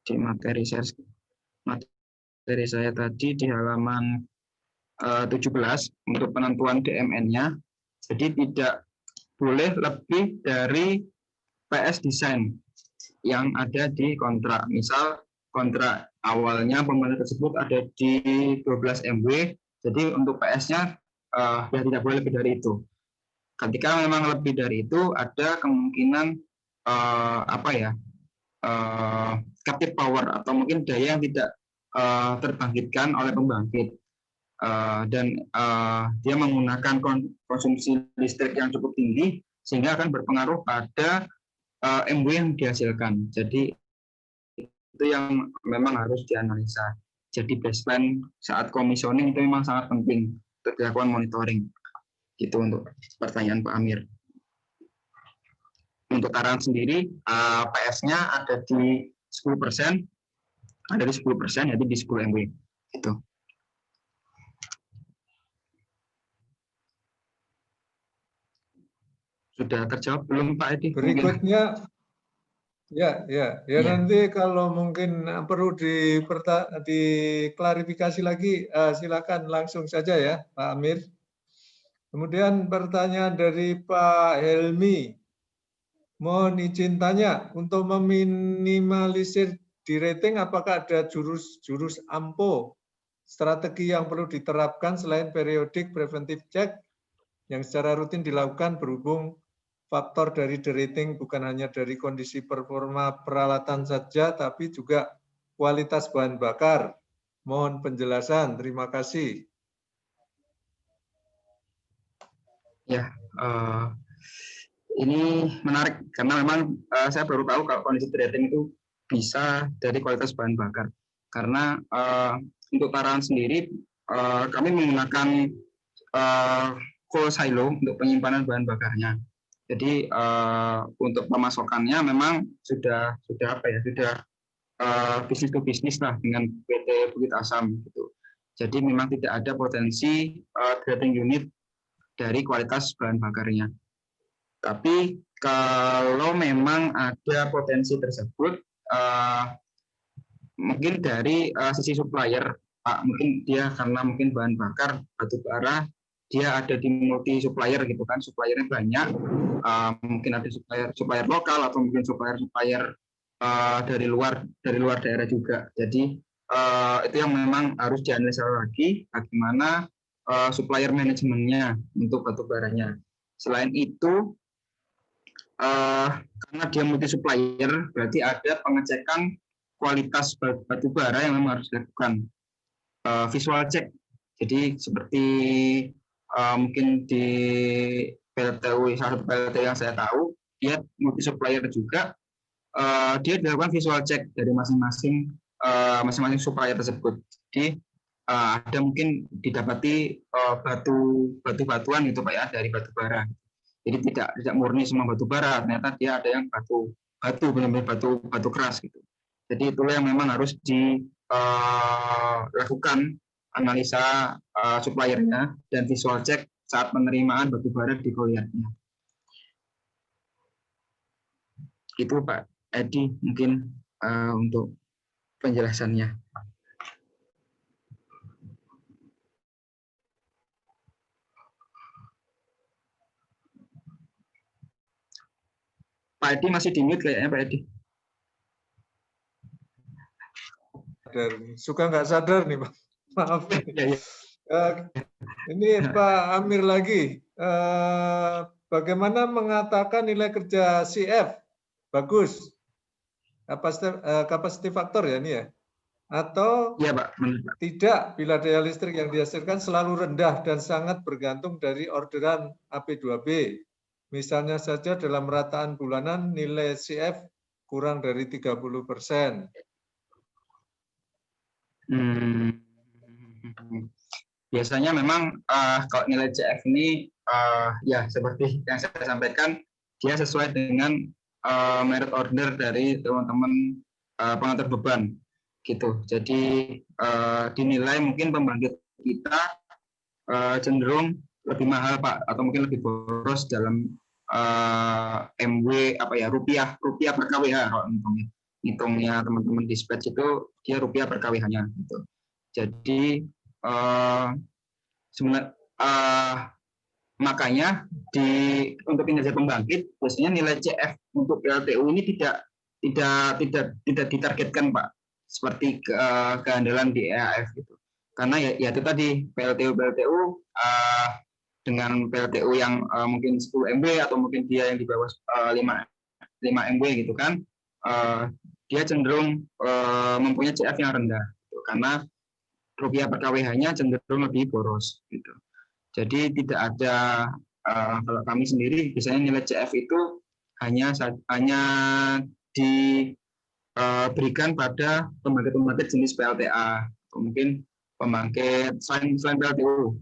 di materi saya tadi di halaman 17 untuk penentuan DMN-nya. Jadi tidak boleh lebih dari PS design yang ada di kontrak. Misal kontrak awalnya pembangkit tersebut ada di 12 MW, jadi untuk PS-nya ya tidak boleh lebih dari itu. Ketika memang lebih dari itu, ada kemungkinan captive power atau mungkin daya yang tidak terbangkitkan oleh pembangkit. Dan dia menggunakan konsumsi listrik yang cukup tinggi sehingga akan berpengaruh pada MW yang dihasilkan. Jadi itu yang memang harus dianalisa. Jadi baseline saat commissioning itu memang sangat penting untuk dilakukan monitoring. Gitu untuk pertanyaan Pak Amir. Untuk Taran sendiri PS-nya ada di 10%, jadi di 10 MW. Gitu. Sudah terjawab belum Pak Edi? Berikutnya, ya. Nanti kalau mungkin perlu diklarifikasi lagi, silakan langsung saja ya, Pak Amir. Kemudian pertanyaan dari Pak Helmi, mohon izin tanya, untuk meminimalisir di rating, apakah ada jurus AMPO, strategi yang perlu diterapkan selain periodik preventive check yang secara rutin dilakukan berhubung faktor dari derating bukan hanya dari kondisi performa peralatan saja, tapi juga kualitas bahan bakar. Mohon penjelasan. Terima kasih. Ya, ini menarik karena memang saya baru tahu kalau kondisi derating itu bisa dari kualitas bahan bakar. Karena untuk Taran sendiri kami menggunakan coal silo untuk penyimpanan bahan bakarnya. Jadi untuk pemasokannya memang sudah bisnis to bisnis lah dengan PT Bukit Asam gitu. Jadi memang tidak ada potensi derating unit dari kualitas bahan bakarnya. Tapi kalau memang ada potensi tersebut, mungkin dari sisi supplier, Pak, mungkin dia karena mungkin bahan bakar batu bara dia ada di multi supplier gitu kan, suppliernya banyak, mungkin ada supplier lokal atau mungkin supplier dari luar daerah juga. Jadi itu yang memang harus dianalisa lagi bagaimana supplier manajemennya untuk batu baranya. Selain itu karena dia multi supplier berarti ada pengecekan kualitas batu bara yang memang harus dilakukan, visual check. Jadi seperti mungkin di PLTU, salah satu PLTU yang saya tahu, dia multi supplier juga, dia dilakukan visual check dari masing-masing supplier tersebut. Jadi ada mungkin didapati batu-batuan gitu Pak ya, dari batu bara. Jadi tidak murni semua batu bara, ternyata dia ada yang batu benar-benar batu keras gitu. Jadi itulah yang memang harus dilakukan analisa suppliernya dan visual check saat penerimaan batu bara di goliatnya. Itu Pak Edi mungkin untuk penjelasannya. Pak Edi masih di mute kayaknya Pak Edi. Suka nggak sadar nih Pak. Maaf. Ini Pak Amir lagi. Bagaimana mengatakan nilai kerja CF? Bagus. Capacity factor ya ini ya? Atau ya, Pak. Tidak bila daya listrik yang dihasilkan selalu rendah dan sangat bergantung dari orderan AP2B. Misalnya saja dalam rataan bulanan nilai CF kurang dari 30%. Biasanya memang kalau nilai CF ini ya seperti yang saya sampaikan, dia sesuai dengan merit order dari teman-teman pengatur beban gitu. Jadi dinilai mungkin pembangkit kita cenderung lebih mahal Pak, atau mungkin lebih boros dalam MW rupiah per kWh kalau hitungnya teman-teman dispatch itu dia rupiah per kWh-nya gitu. Jadi sebenarnya makanya untuk kinerja pembangkit biasanya nilai CF untuk PLTU ini tidak ditargetkan Pak, seperti keandalan di EAF gitu. Karena ya itu tadi PLTU dengan PLTU yang mungkin 10 MB atau mungkin dia yang di bawah 5 MB gitu kan, dia cenderung mempunyai CF yang rendah gitu, karena rupiah per KWH-nya cenderung lebih boros gitu. Jadi tidak ada kalau kami sendiri biasanya nilai CF itu hanya diberikan pada pembangkit jenis PLTA atau mungkin pembangkit selain PLTU.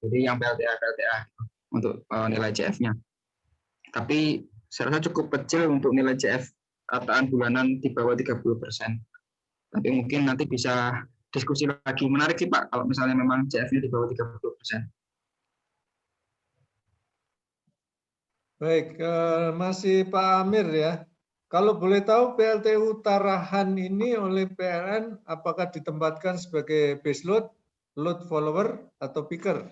Jadi yang PLTA untuk nilai CF-nya. Tapi saya rasa cukup kecil untuk nilai CF rataan bulanan di bawah 30%. Tapi mungkin nanti bisa diskusi lagi. Menarik sih Pak, kalau misalnya memang CF-nya di bawah 30%. Baik, masih Pak Amir ya. Kalau boleh tahu PLTU Tarahan ini oleh PLN apakah ditempatkan sebagai base load, load follower, atau picker?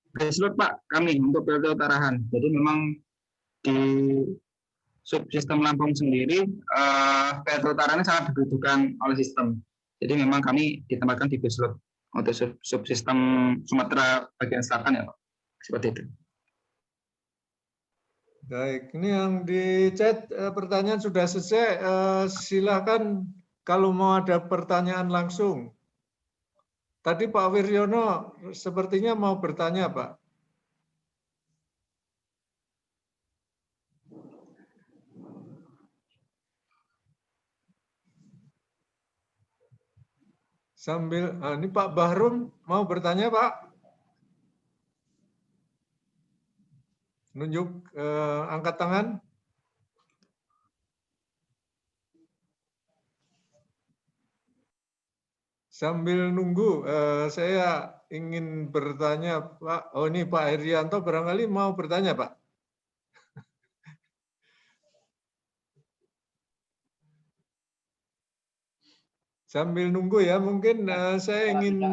Base load Pak, kami untuk PLTU Tarahan. Jadi memang di subsistem Lampung sendiri, PLTU Tarahan sangat dibutuhkan oleh sistem. Jadi memang kami ditempatkan di base load untuk subsistem Sumatera bagian selatan ya Pak. Seperti itu. Baik, ini yang di chat pertanyaan sudah selesai. Silakan kalau mau ada pertanyaan langsung. Tadi Pak Wiryono sepertinya mau bertanya Pak. Sambil, ini Pak Bahrum mau bertanya Pak. Nunjuk angkat tangan. Sambil nunggu, saya ingin bertanya Pak. Oh ini Pak Herianto barangkali mau bertanya Pak. Sambil nunggu ya, mungkin saya ingin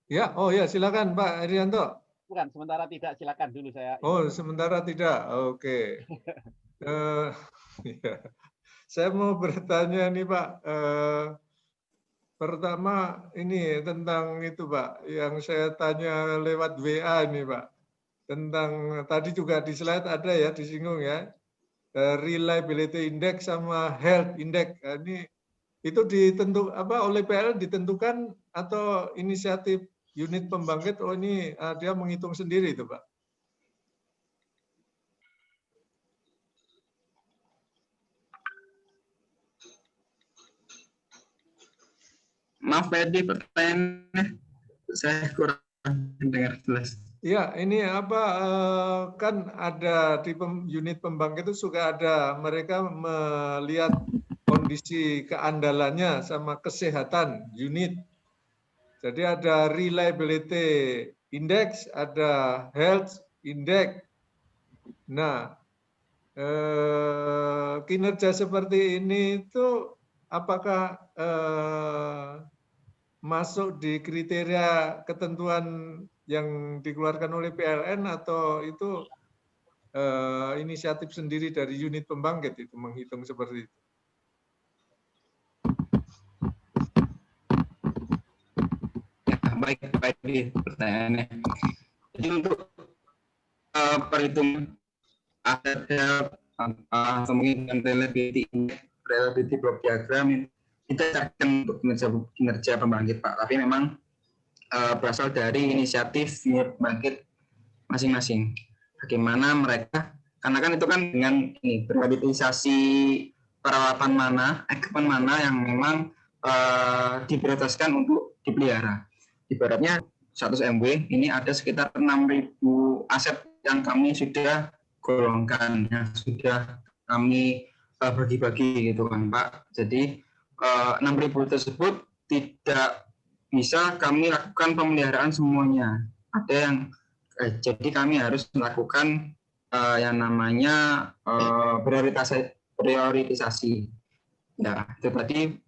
ya, oh ya silakan Pak Herianto. Bukan, sementara tidak, silakan dulu saya. Oh, sementara tidak. Oke. Ya. Saya mau bertanya nih Pak. Pertama ini tentang itu Pak, yang saya tanya lewat WA ini Pak. Tentang tadi juga di slide ada ya, disinggung ya. Reliability Index sama Health Index. Ini itu ditentu oleh PLN ditentukan atau inisiatif unit pembangkit, oh ini dia menghitung sendiri itu Pak. Maaf Pak Edi, pertanyaannya saya kurang dengar jelas. Ya, ini kan ada di unit pembangkit itu suka ada mereka melihat kondisi keandalannya sama kesehatan unit. Jadi ada reliability index, ada health index. Nah, kinerja seperti ini itu apakah masuk di kriteria ketentuan yang dikeluarkan oleh PLN atau itu inisiatif sendiri dari unit pembangkit itu menghitung seperti itu? Baik pertanyaannya. Jadi untuk perhitungan ada atau mungkin reliability block diagram kita carikan untuk kinerja pembangkit Pak. Tapi memang berasal dari inisiatif unit pembangkit masing-masing. Bagaimana mereka, karena kan itu kan dengan ini berhabilitasasi peralatan mana, equipment mana yang memang diprioritaskan untuk dipelihara. Ibaratnya 100 MW ini ada sekitar 6.000 aset yang kami sudah golongkan, yang sudah kami bagi-bagi gitu kan Pak. Jadi 6.000 tersebut tidak bisa kami lakukan pemeliharaan semuanya. Ada yang jadi kami harus melakukan yang namanya prioritisasi. Nah, itu tadi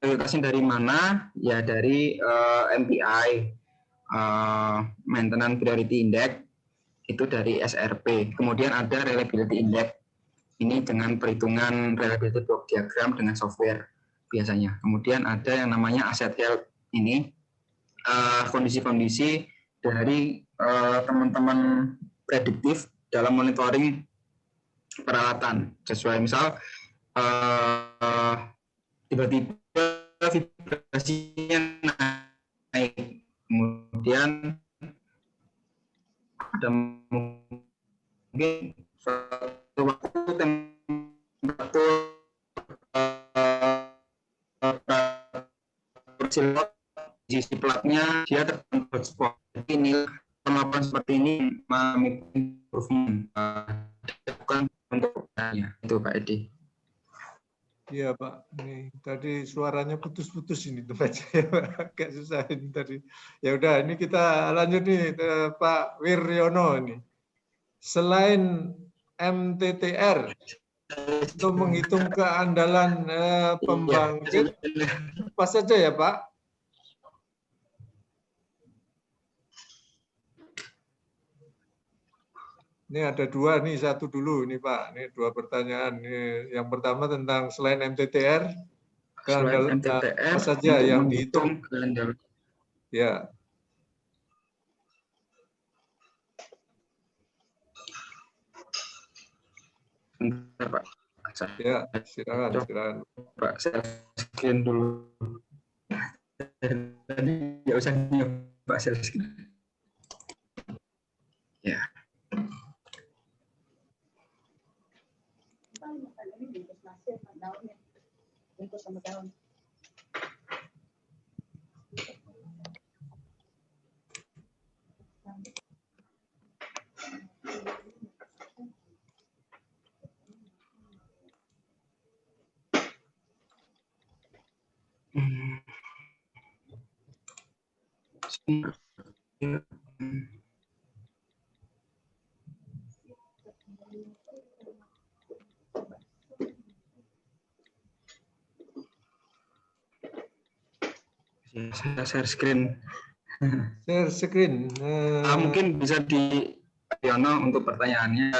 prioritasnya dari mana? Ya dari MPI, Maintenance Priority Index, itu dari SRP. Kemudian ada Reliability Index, ini dengan perhitungan reliability block diagram dengan software biasanya. Kemudian ada yang namanya Asset Health, ini kondisi-kondisi dari teman-teman prediktif dalam monitoring peralatan. Sesuai misal tiba-tiba vibrasinya naik, kemudian ada mungkin suatu waktu temperatur silot di sisi platnya dia terkena hotspot. Jadi nilai penerapan seperti ini mengalami improvement, bukan untuk itu Pak Edi. Iya Pak, ini tadi suaranya putus-putus ini tempat saya, agak susah ini tadi. Ya udah, ini kita lanjut nih Pak Wiryono ini. Selain MTTR untuk menghitung keandalan pembangkit, apa saja ya Pak? Ini ada dua nih, satu dulu ini Pak. Ini dua pertanyaan. Ini yang pertama tentang selain MTTR, keandalan apa saja yang dihitung? Ya. Bentar, Pak. Ya, silakan. Pak, saya screen dulu. Tadi nggak usah Pak, saya screen. Ya. Saya share screen. Share screen. Mungkin bisa di Yono untuk pertanyaannya.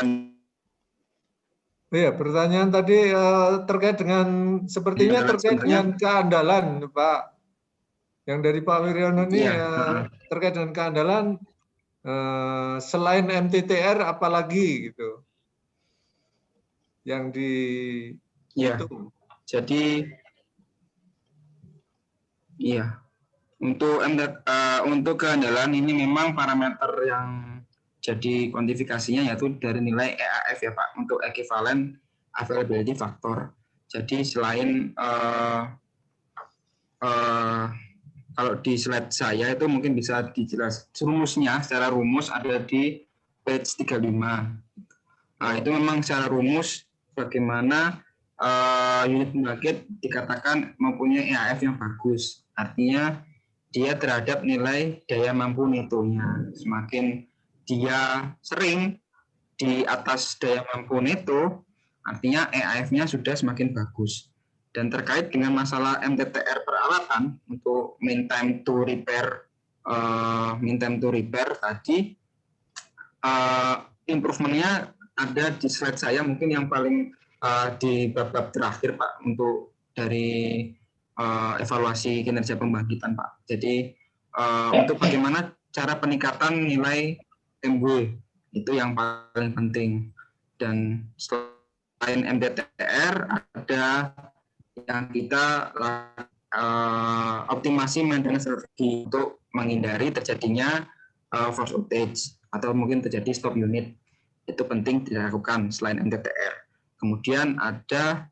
Iya, pertanyaan tadi terkait dengan sepertinya terkait dengan keandalan, Pak. Yang dari Pak Wiryono ini terkait dengan keandalan selain MTTR apalagi gitu yang dihitung. Jadi iya, untuk keandalan ini memang parameter yang jadi kuantifikasinya yaitu dari nilai EAF ya Pak, untuk equivalent availability factor. Jadi selain kalau di slide saya itu mungkin bisa dijelas rumusnya, secara rumus ada di page 35. Nah, itu memang secara rumus bagaimana unit pembangkit dikatakan mempunyai EAF yang bagus. Artinya dia terhadap nilai daya mampu netonya. Semakin dia sering di atas daya mampu neto, artinya EAF-nya sudah semakin bagus. Dan terkait dengan masalah MTTR peralatan untuk mean time to repair tadi, improvementnya ada di slide saya, mungkin yang paling di bab-bab terakhir Pak, untuk dari evaluasi kinerja pembangkitan Pak. Jadi untuk bagaimana cara peningkatan nilai MW itu yang paling penting. Dan selain MTTR ada yang kita optimasi maintenance strategi untuk menghindari terjadinya force outage atau mungkin terjadi stop unit. Itu penting dilakukan selain MTTR. Kemudian ada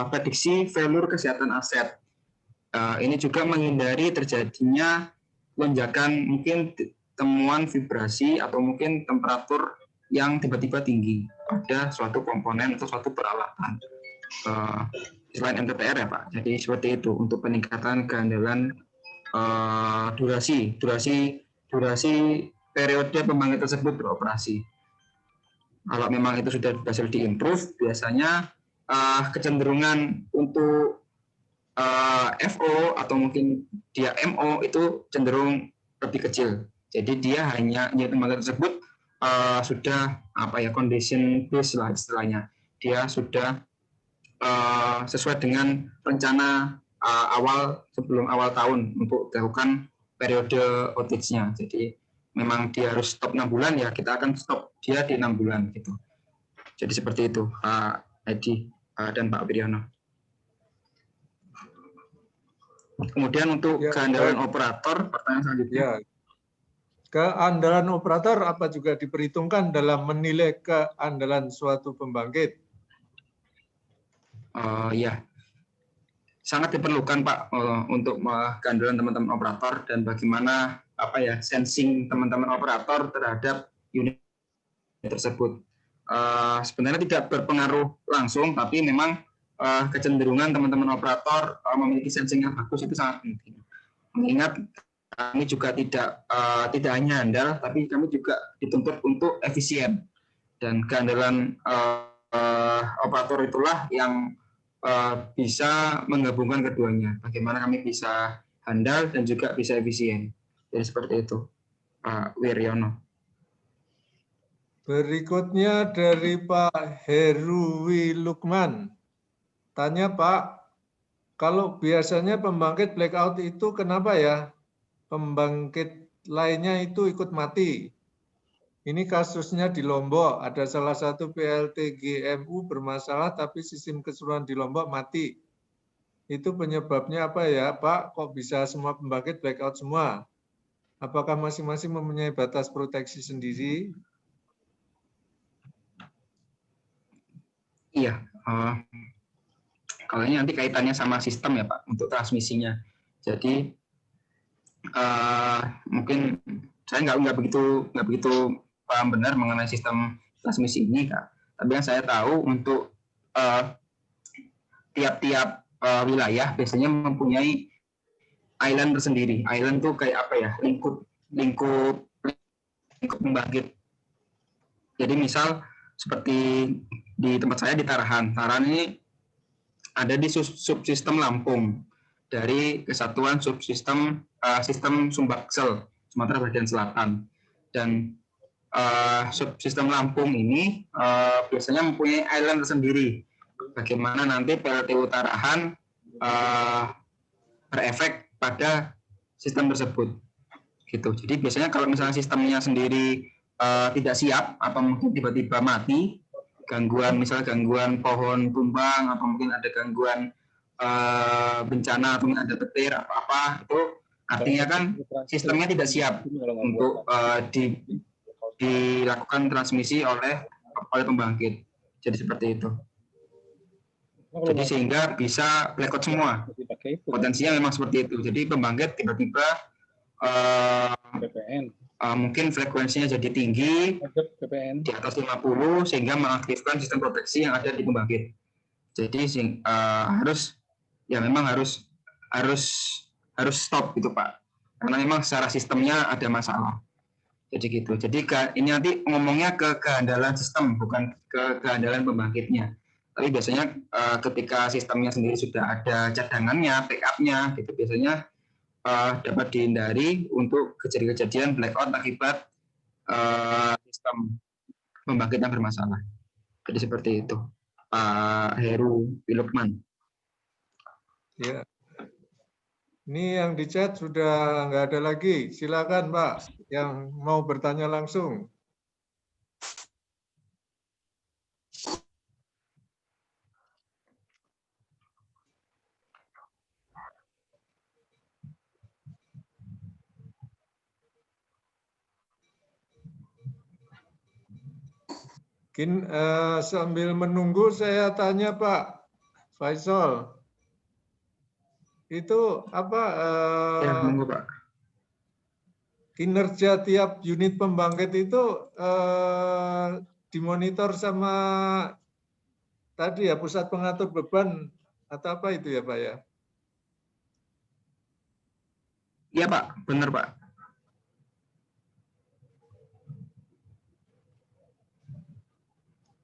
prediksi failure kesehatan aset. Ini juga menghindari terjadinya lonjakan mungkin temuan vibrasi atau mungkin temperatur yang tiba-tiba tinggi pada suatu komponen atau suatu peralatan. Selain MTTR ya Pak. Jadi seperti itu untuk peningkatan keandalan durasi periode pembangkit tersebut beroperasi. Kalau memang itu sudah berhasil diimprove, biasanya kecenderungan untuk FO atau mungkin dia MO itu cenderung lebih kecil. Jadi dia hanya unit pembangkit tersebut sudah condition based lah istilahnya. Dia sudah sesuai dengan rencana sebelum awal tahun untuk dilakukan periode outage-nya. Jadi memang dia harus stop 6 bulan, ya kita akan stop dia di 6 bulan gitu. Jadi seperti itu Pak Edi dan Pak Wiryono. Kemudian untuk keandalan operator, pertanyaan selanjutnya. Ya. Keandalan operator apa juga diperhitungkan dalam menilai keandalan suatu pembangkit? Ya, sangat diperlukan Pak untuk keandalan teman-teman operator dan bagaimana sensing teman-teman operator terhadap unit tersebut. Sebenarnya tidak berpengaruh langsung, tapi memang kecenderungan teman-teman operator memiliki sensing yang bagus itu sangat penting. Mengingat kami juga tidak hanya handal, tapi kami juga dituntut untuk efisien, dan keandalan operator itulah yang bisa menggabungkan keduanya. Bagaimana kami bisa handal dan juga bisa efisien. Jadi seperti itu, Pak Wiryono. Berikutnya dari Pak Heruwi Lukman. Tanya Pak, kalau biasanya pembangkit blackout itu kenapa ya pembangkit lainnya itu ikut mati? Ini kasusnya di Lombok, ada salah satu PLT GMU bermasalah tapi sistem keseluruhan di Lombok mati. Itu penyebabnya apa ya Pak? Kok bisa semua pembangkit blackout semua? Apakah masing-masing mempunyai batas proteksi sendiri? Iya, kalau ini nanti kaitannya sama sistem ya Pak untuk transmisinya. Jadi mungkin saya nggak begitu paham benar mengenai sistem transmisi ini Kak. Tapi yang saya tahu untuk tiap-tiap wilayah biasanya mempunyai island tersendiri. Island tuh kayak apa ya? Lingkup pembangkit. Jadi misal seperti di tempat saya di Tarahan. Tarahan ini ada di subsistem Lampung dari Kesatuan Subsistem Sistem Sumbaksel Sumatera Bagian Selatan. Dan subsistem Lampung ini biasanya mempunyai island tersendiri. Bagaimana nanti PLTU Tarahan berefek pada sistem tersebut. Gitu. Jadi biasanya kalau misalnya sistemnya sendiri tidak siap atau mungkin tiba-tiba mati, misalnya gangguan pohon tumbang atau mungkin ada gangguan bencana atau ada petir apa itu artinya kan sistemnya tidak siap untuk dilakukan transmisi oleh pembangkit. Jadi seperti itu. Jadi sehingga bisa blackout semua. Potensinya memang seperti itu. Jadi pembangkit tiba-tiba mungkin frekuensinya jadi tinggi di atas 50 sehingga mengaktifkan sistem proteksi yang ada di pembangkit. Jadi memang harus stop gitu Pak, karena memang secara sistemnya ada masalah. Jadi gitu. Jadi ini nanti ngomongnya ke keandalan sistem, bukan ke keandalan pembangkitnya. Tapi biasanya ketika sistemnya sendiri sudah ada cadangannya, backupnya, gitu biasanya dapat dihindari untuk kejadian blackout akibat sistem pembangkit yang bermasalah. Jadi seperti itu, Pak Heru Wilukman. Ya. Ini yang di chat sudah nggak ada lagi. Silakan Pak, yang mau bertanya langsung. Mungkin sambil menunggu saya tanya Pak Faisal, itu apa Pak. Kinerja tiap unit pembangkit itu dimonitor sama tadi ya pusat pengatur beban atau apa itu ya Pak ya? Iya Pak, benar Pak.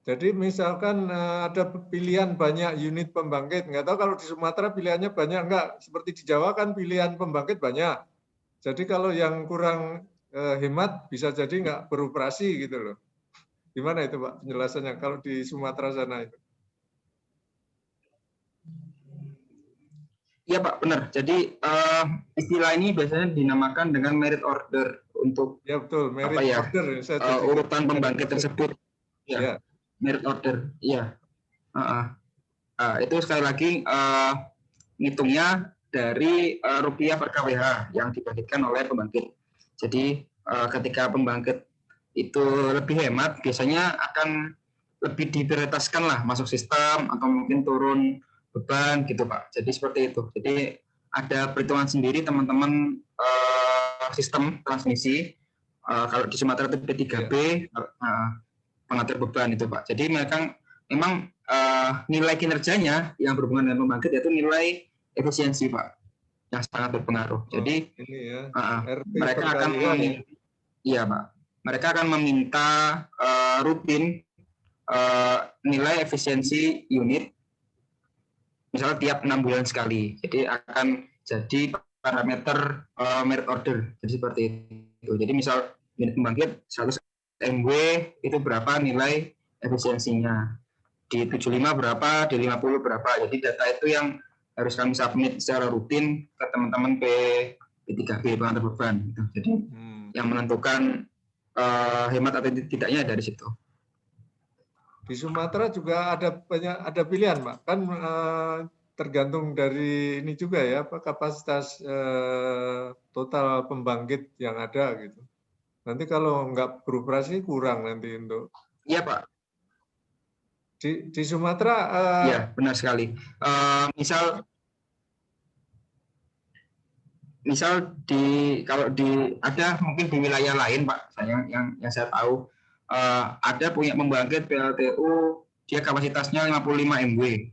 Jadi misalkan ada pilihan banyak unit pembangkit, nggak tahu kalau di Sumatera pilihannya banyak nggak? Seperti di Jawa kan pilihan pembangkit banyak. Jadi kalau yang kurang hemat bisa jadi nggak beroperasi gitu loh. Gimana itu Pak penjelasannya kalau di Sumatera sana itu? Iya Pak, benar. Jadi istilah ini biasanya dinamakan dengan merit order untuk Ya betul, merit apa ya, order. urutan pembangkit tersebut. Ya, Ya. merit order. Iya. Itu sekali lagi ngitungnya dari rupiah per kWh yang dibangkitkan oleh pembangkit. Jadi ketika pembangkit itu lebih hemat, biasanya akan lebih diprioritaskan lah masuk sistem atau mungkin turun beban gitu Pak. Jadi seperti itu. Jadi ada perhitungan sendiri teman-teman sistem transmisi. Kalau di Sumatera itu P3B pengatur beban itu Pak. Jadi mereka memang nilai kinerjanya yang berhubungan dengan pembangkit yaitu nilai efisiensi Pak yang sangat berpengaruh. Jadi ini ya, mereka akan iya Pak. Mereka akan meminta rutin nilai efisiensi unit misalnya tiap 6 bulan sekali. Jadi akan jadi parameter merit order. Jadi seperti itu. Jadi misal unit pembangkit 100 MW itu berapa nilai efisiensinya. Di 75 berapa, di 50 berapa. Jadi data itu yang harus kami submit secara rutin ke teman-teman P3B pengatur beban. Gitu. Jadi yang menentukan hemat atau tidaknya dari situ. Di Sumatera juga ada pilihan, Pak. Kan tergantung dari ini juga ya, kapasitas total pembangkit yang ada gitu. Nanti kalau nggak beroperasi kurang nanti untuk. Iya Pak. Di Sumatera. Iya benar sekali. Misal kalau ada mungkin di wilayah lain Pak, yang saya tahu. Ada punya pembangkit PLTU dia kapasitasnya 55 MW.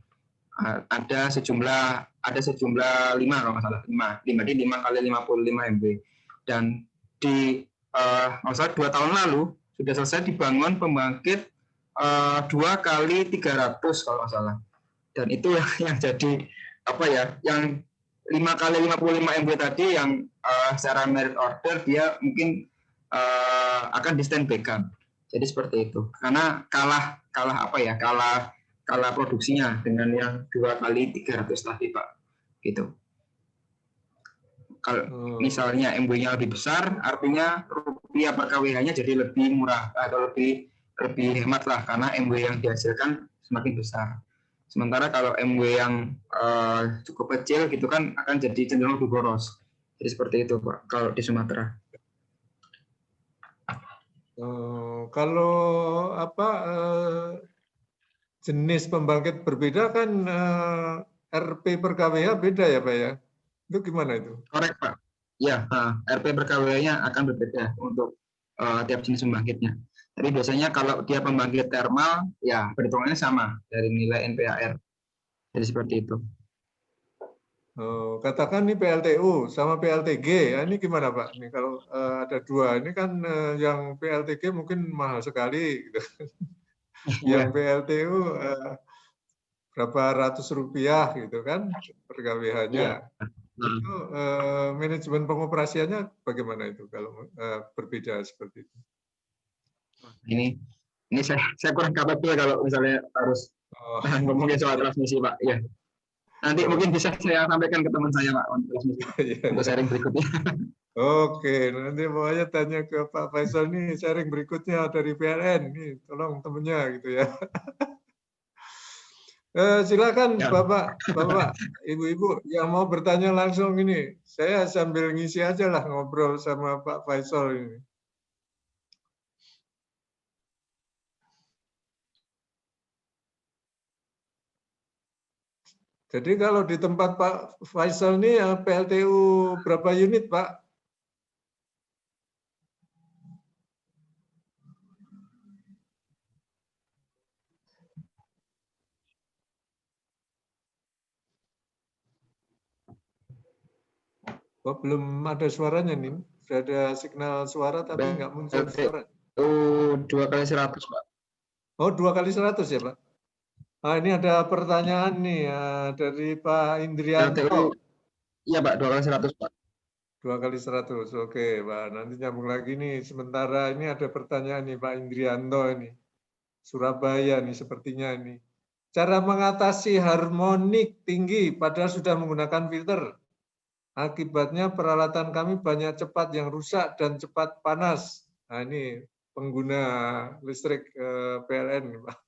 Ada sejumlah 5 kalau nggak salah 5 kali 55 MW dan di masalah 2 tahun lalu sudah selesai dibangun pembangkit 2 kali 300 kalau nggak salah dan itu yang jadi apa ya yang 5 kali 55 MW tadi yang secara merit order dia mungkin akan di standby-kan. Jadi seperti itu. Karena kalah produksinya dengan yang 2 kali 300 tadi Pak. Gitu. Kalau misalnya MW-nya lebih besar, artinya rupiah per kWh-nya jadi lebih murah atau lebih hemat lah karena MW yang dihasilkan semakin besar. Sementara kalau MW yang cukup kecil gitu kan akan jadi cenderung lebih boros. Jadi seperti itu Pak kalau di Sumatera. Kalau jenis pembangkit berbeda kan RP per kWh beda ya Pak ya? Itu gimana itu? Korek Pak. Ya, RP per kWh-nya akan berbeda untuk tiap jenis pembangkitnya. Tapi biasanya kalau dia pembangkit thermal, ya perhitungannya sama dari nilai NPAR. Jadi seperti itu. Katakan ini PLTU sama PLTG, ya ini gimana Pak? Ini kalau ada 2, ini kan yang PLTG mungkin mahal sekali, gitu. Yang PLTU berapa ratus rupiah gitu kan per kWh-nya. Itu manajemen pengoperasiannya bagaimana itu kalau berbeda seperti itu? Ini saya kurang kapabel kalau misalnya harus ngomongin soal transmisi Pak. Ya. Nanti mungkin bisa saya sampaikan ke teman saya Pak untuk transmisi untuk sharing berikutnya. Oke, nanti pokoknya tanya ke Pak Faisal nih sharing berikutnya dari PLN nih, tolong temennya gitu ya. Silakan ya. Bapak, Ibu-ibu yang mau bertanya langsung ini, saya sambil ngisi aja lah ngobrol sama Pak Faisal ini. Jadi kalau di tempat Pak Faisal ini PLTU berapa unit Pak? Oh, belum ada suaranya nih. Sudah ada signal suara tapi nggak muncul suara. 2 kali 100 Pak. Oh, 2 kali 100 ya, Pak? Ah, ini ada pertanyaan nih dari Pak Indrianto. Iya, Pak, 2 kali 100, Pak. 2 kali 100. Oke, Pak. Nanti nyambung lagi nih. Sementara ini ada pertanyaan nih Pak Indrianto ini. Surabaya nih sepertinya ini. Cara mengatasi harmonik tinggi padahal sudah menggunakan filter. Akibatnya peralatan kami banyak cepat yang rusak dan cepat panas. Nah, ini pengguna listrik PLN, Pak.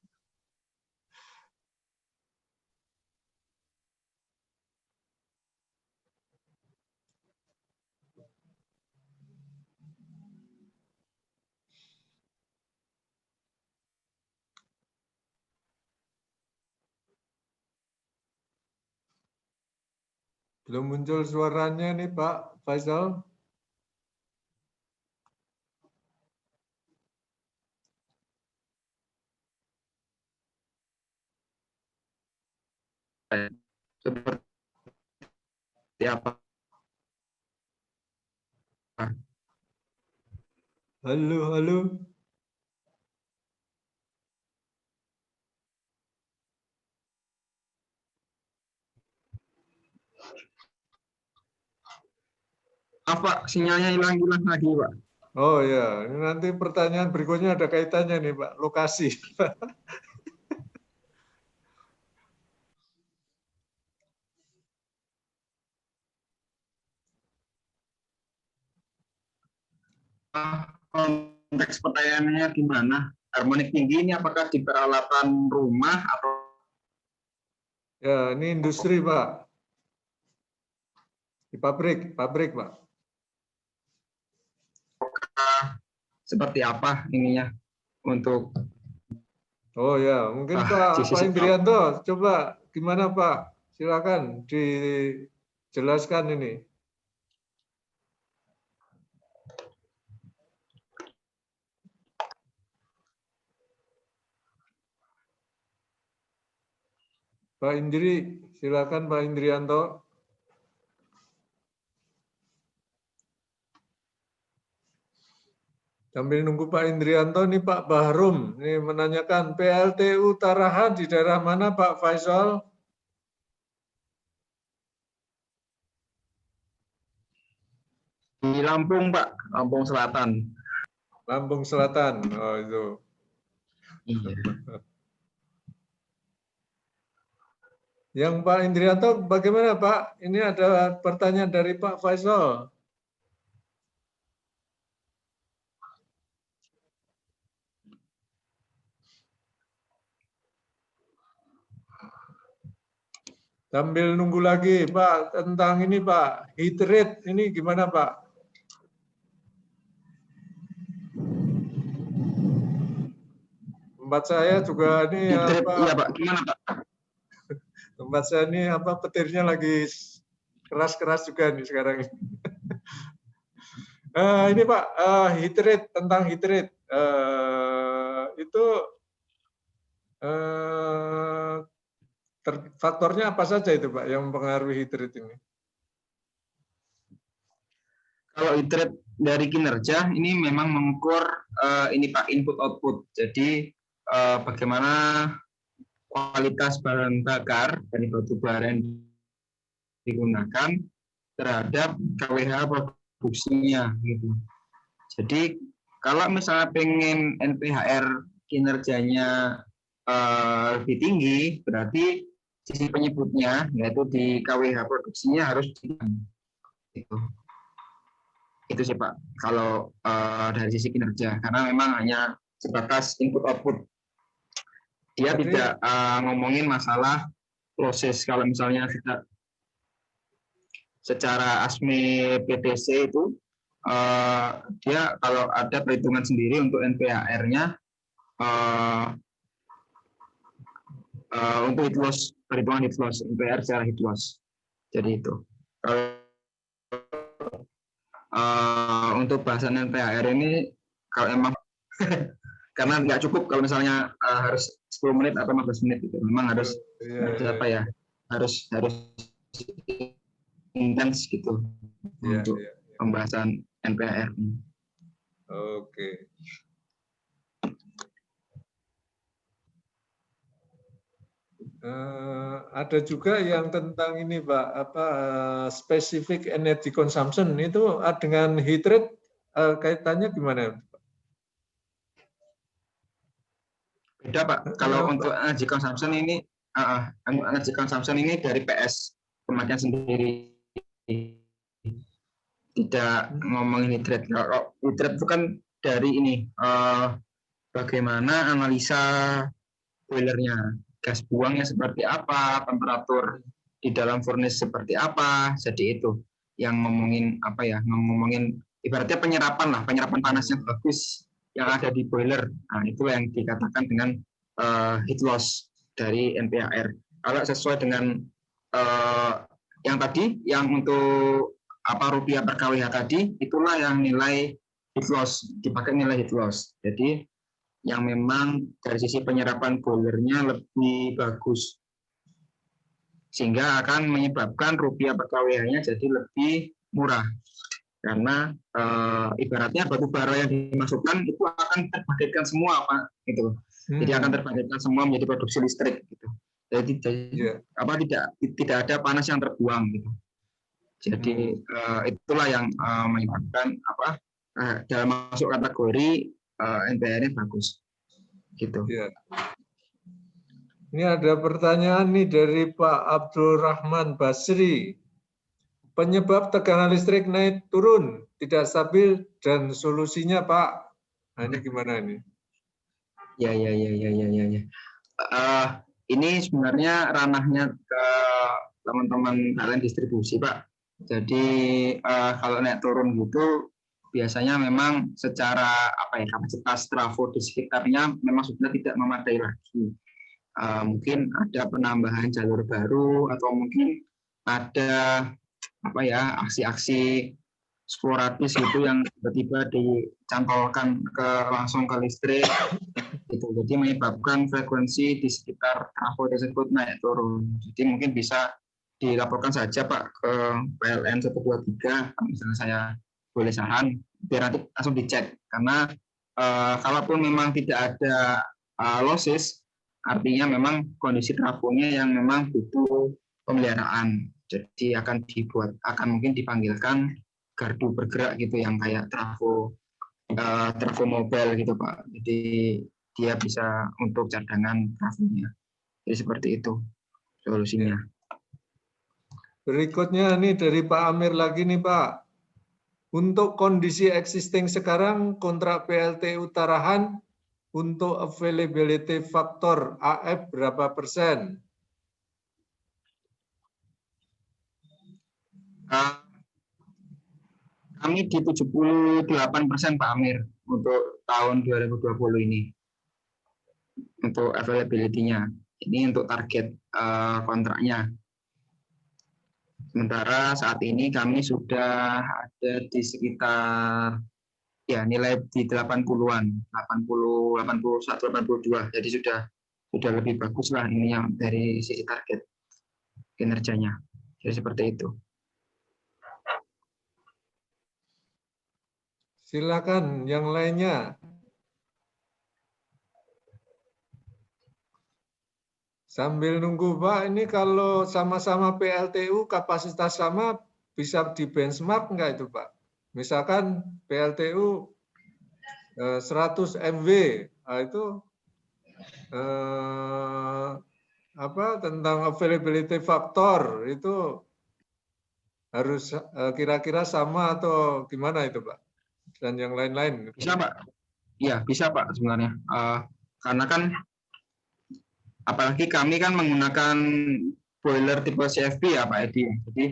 Belum muncul suaranya nih Pak Faisal. Seperti apa? Halo, halo. Apa sinyalnya hilang-hilang lagi, Pak? Oh ya, ini nanti pertanyaan berikutnya ada kaitannya nih Pak, lokasi. Konteks pertanyaannya gimana? Harmonik tinggi ini apakah di peralatan rumah atau? Ya, ini industri Pak. Di pabrik Pak. Seperti apa ininya untuk? Oh ya, mungkin Pak Indrianto, coba gimana Pak? Silakan dijelaskan ini. Pak Indri, silakan Pak Indrianto. Sambil nunggu Pak Indrianto, nih Pak Bahrum ini menanyakan PLTU Tarahan di daerah mana Pak Faisal? Di Lampung, Pak, Lampung Selatan. Lampung Selatan, oh itu. Iya. Yang Pak Indrianto bagaimana Pak? Ini ada pertanyaan dari Pak Faisal. Sambil nunggu lagi Pak, tentang ini Pak, heat rate ini gimana Pak? Tempat saya juga ini apa? Iya Pak, gimana Pak? Tempat saya ini apa petirnya lagi keras-keras juga nih sekarang ini. Ini Pak, heat rate, tentang heat rate. Itu faktornya apa saja itu Pak yang mempengaruhi heat rate ini? Kalau heat rate dari kinerja ini memang mengukur ini Pak, input output. Jadi bagaimana kualitas bahan bakar dari batu bara yang digunakan terhadap KWH produksinya gitu. Jadi kalau misalnya pengen NPHR kinerjanya lebih tinggi, berarti sisi penyebutnya yaitu di KWH produksinya harus gitu. Itu sih Pak kalau dari sisi kinerja, karena memang hanya sebatas input output. Dia tidak ngomongin masalah proses. Kalau misalnya kita secara ASME PTC itu dia kalau ada perhitungan sendiri untuk NPHR-nya untuk heat loss, perhitungan heat loss, NPHR secara heat loss. Jadi itu. Untuk bahasan NPHR ini kalau emang karena nggak cukup kalau misalnya harus 10 menit atau 15 menit itu memang harus apa ya, harus intens gitu untuk pembahasan NPHR. Oke. Ada juga yang tentang ini Pak, specific energy consumption itu dengan heat rate kaitannya gimana? Beda Pak. Kalau untuk energy consumption ini, energy consumption ini dari PS pemakaian sendiri. Tidak ngomongin heat rate. Kalau heat rate itu kan dari ini bagaimana analisa boilernya, gas buangnya seperti apa, temperatur di dalam furnace seperti apa. Jadi itu yang ngomongin apa ya, ngomongin ibaratnya penyerapan panas yang bagus yang ada di boiler. Nah, itu yang dikatakan dengan heat loss dari NPAR. Kalau sesuai dengan yang tadi, yang untuk rupiah per kWh tadi, itulah yang nilai heat loss, dipakai nilai heat loss. Jadi yang memang dari sisi penyerapan boilernya lebih bagus, sehingga akan menyebabkan rupiah per kWh-nya jadi lebih murah. Karena ibaratnya batu bara yang dimasukkan itu akan terbangkitkan semua Pak, gitu. Jadi akan terbangkitkan semua menjadi produksi listrik, gitu. Jadi tidak ada panas yang terbuang, gitu. Jadi itulah yang menyebabkan dalam masuk kategori NPAR-nya bagus, gitu. Ya. Ini ada pertanyaan nih dari Pak Abdul Rahman Basri. Penyebab tegangan listrik naik turun, tidak stabil, dan solusinya Pak. Nah, ini gimana ini? Ya. Ini sebenarnya ranahnya ke teman-teman kalian distribusi Pak. Jadi kalau naik turun gitu, biasanya memang secara kapasitas trafo di sekitarnya memang sudah tidak memadai lagi. Mungkin ada penambahan jalur baru atau mungkin ada aksi-aksi sporadis gitu yang tiba-tiba dicantolkan langsung ke listrik gitu. Jadi menyebabkan frekuensi di sekitar trafo tersebut naik turun. Jadi mungkin bisa dilaporkan saja Pak ke PLN 123 misalnya saya boleh saran, biar nanti langsung dicek. Karena kalaupun memang tidak ada losses, artinya memang kondisi trafonya yang memang butuh pemeliharaan. Jadi akan mungkin dipanggilkan gardu bergerak gitu yang kayak trafo mobile gitu Pak. Jadi dia bisa untuk cadangan trafonya. Jadi seperti itu solusinya. Berikutnya nih dari Pak Amir lagi nih Pak. Untuk kondisi existing sekarang kontrak PLTU Tarahan untuk availability faktor AF berapa persen? Kami di 78% Pak Amir untuk tahun 2020 ini untuk availability-nya. Ini untuk target kontraknya. Sementara saat ini kami sudah ada di sekitar nilai di 80-an, 80, 81, 82. Jadi sudah lebih bagus lah ini yang dari sisi target kinerjanya. Jadi seperti itu. Silakan yang lainnya. Sambil nunggu Pak, ini kalau sama-sama PLTU kapasitas sama bisa di benchmark enggak itu Pak? Misalkan PLTU 100 MW, nah itu tentang availability factor itu harus kira-kira sama atau gimana itu Pak? Dan yang lain-lain. Bisa Pak? Iya bisa Pak sebenarnya. Karena kan apalagi kami kan menggunakan boiler tipe CFB ya Pak Edi. Jadi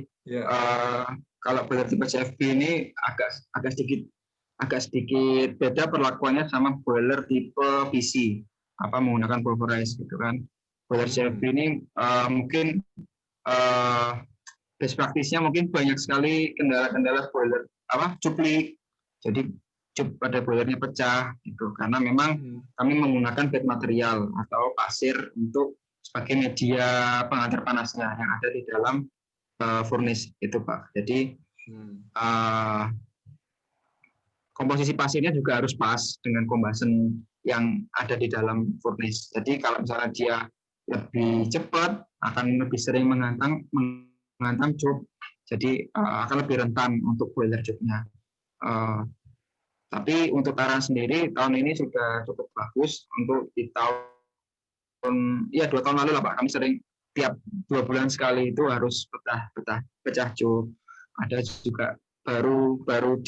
kalau boiler tipe CFB ini agak sedikit beda perlakuannya sama boiler tipe PC, menggunakan pulverize gitu kan. Boiler CFB ini mungkin best practice-nya mungkin banyak sekali kendala-kendala boiler cuplik. Jadi pada boilernya pecah gitu karena memang kami menggunakan bed material atau pasir untuk sebagai media pengantar panasnya yang ada di dalam furnace itu Pak. Jadi komposisi pasirnya juga harus pas dengan combustion yang ada di dalam furnace. Jadi kalau misalnya dia lebih cepat, akan lebih sering menghantam job, jadi akan lebih rentan untuk boiler job-nya. Tapi untuk Taran sendiri tahun ini sudah cukup bagus. Untuk di tahun 2 tahun lalu lah Pak, kami sering tiap 2 bulan sekali itu harus pecah job. Ada juga baru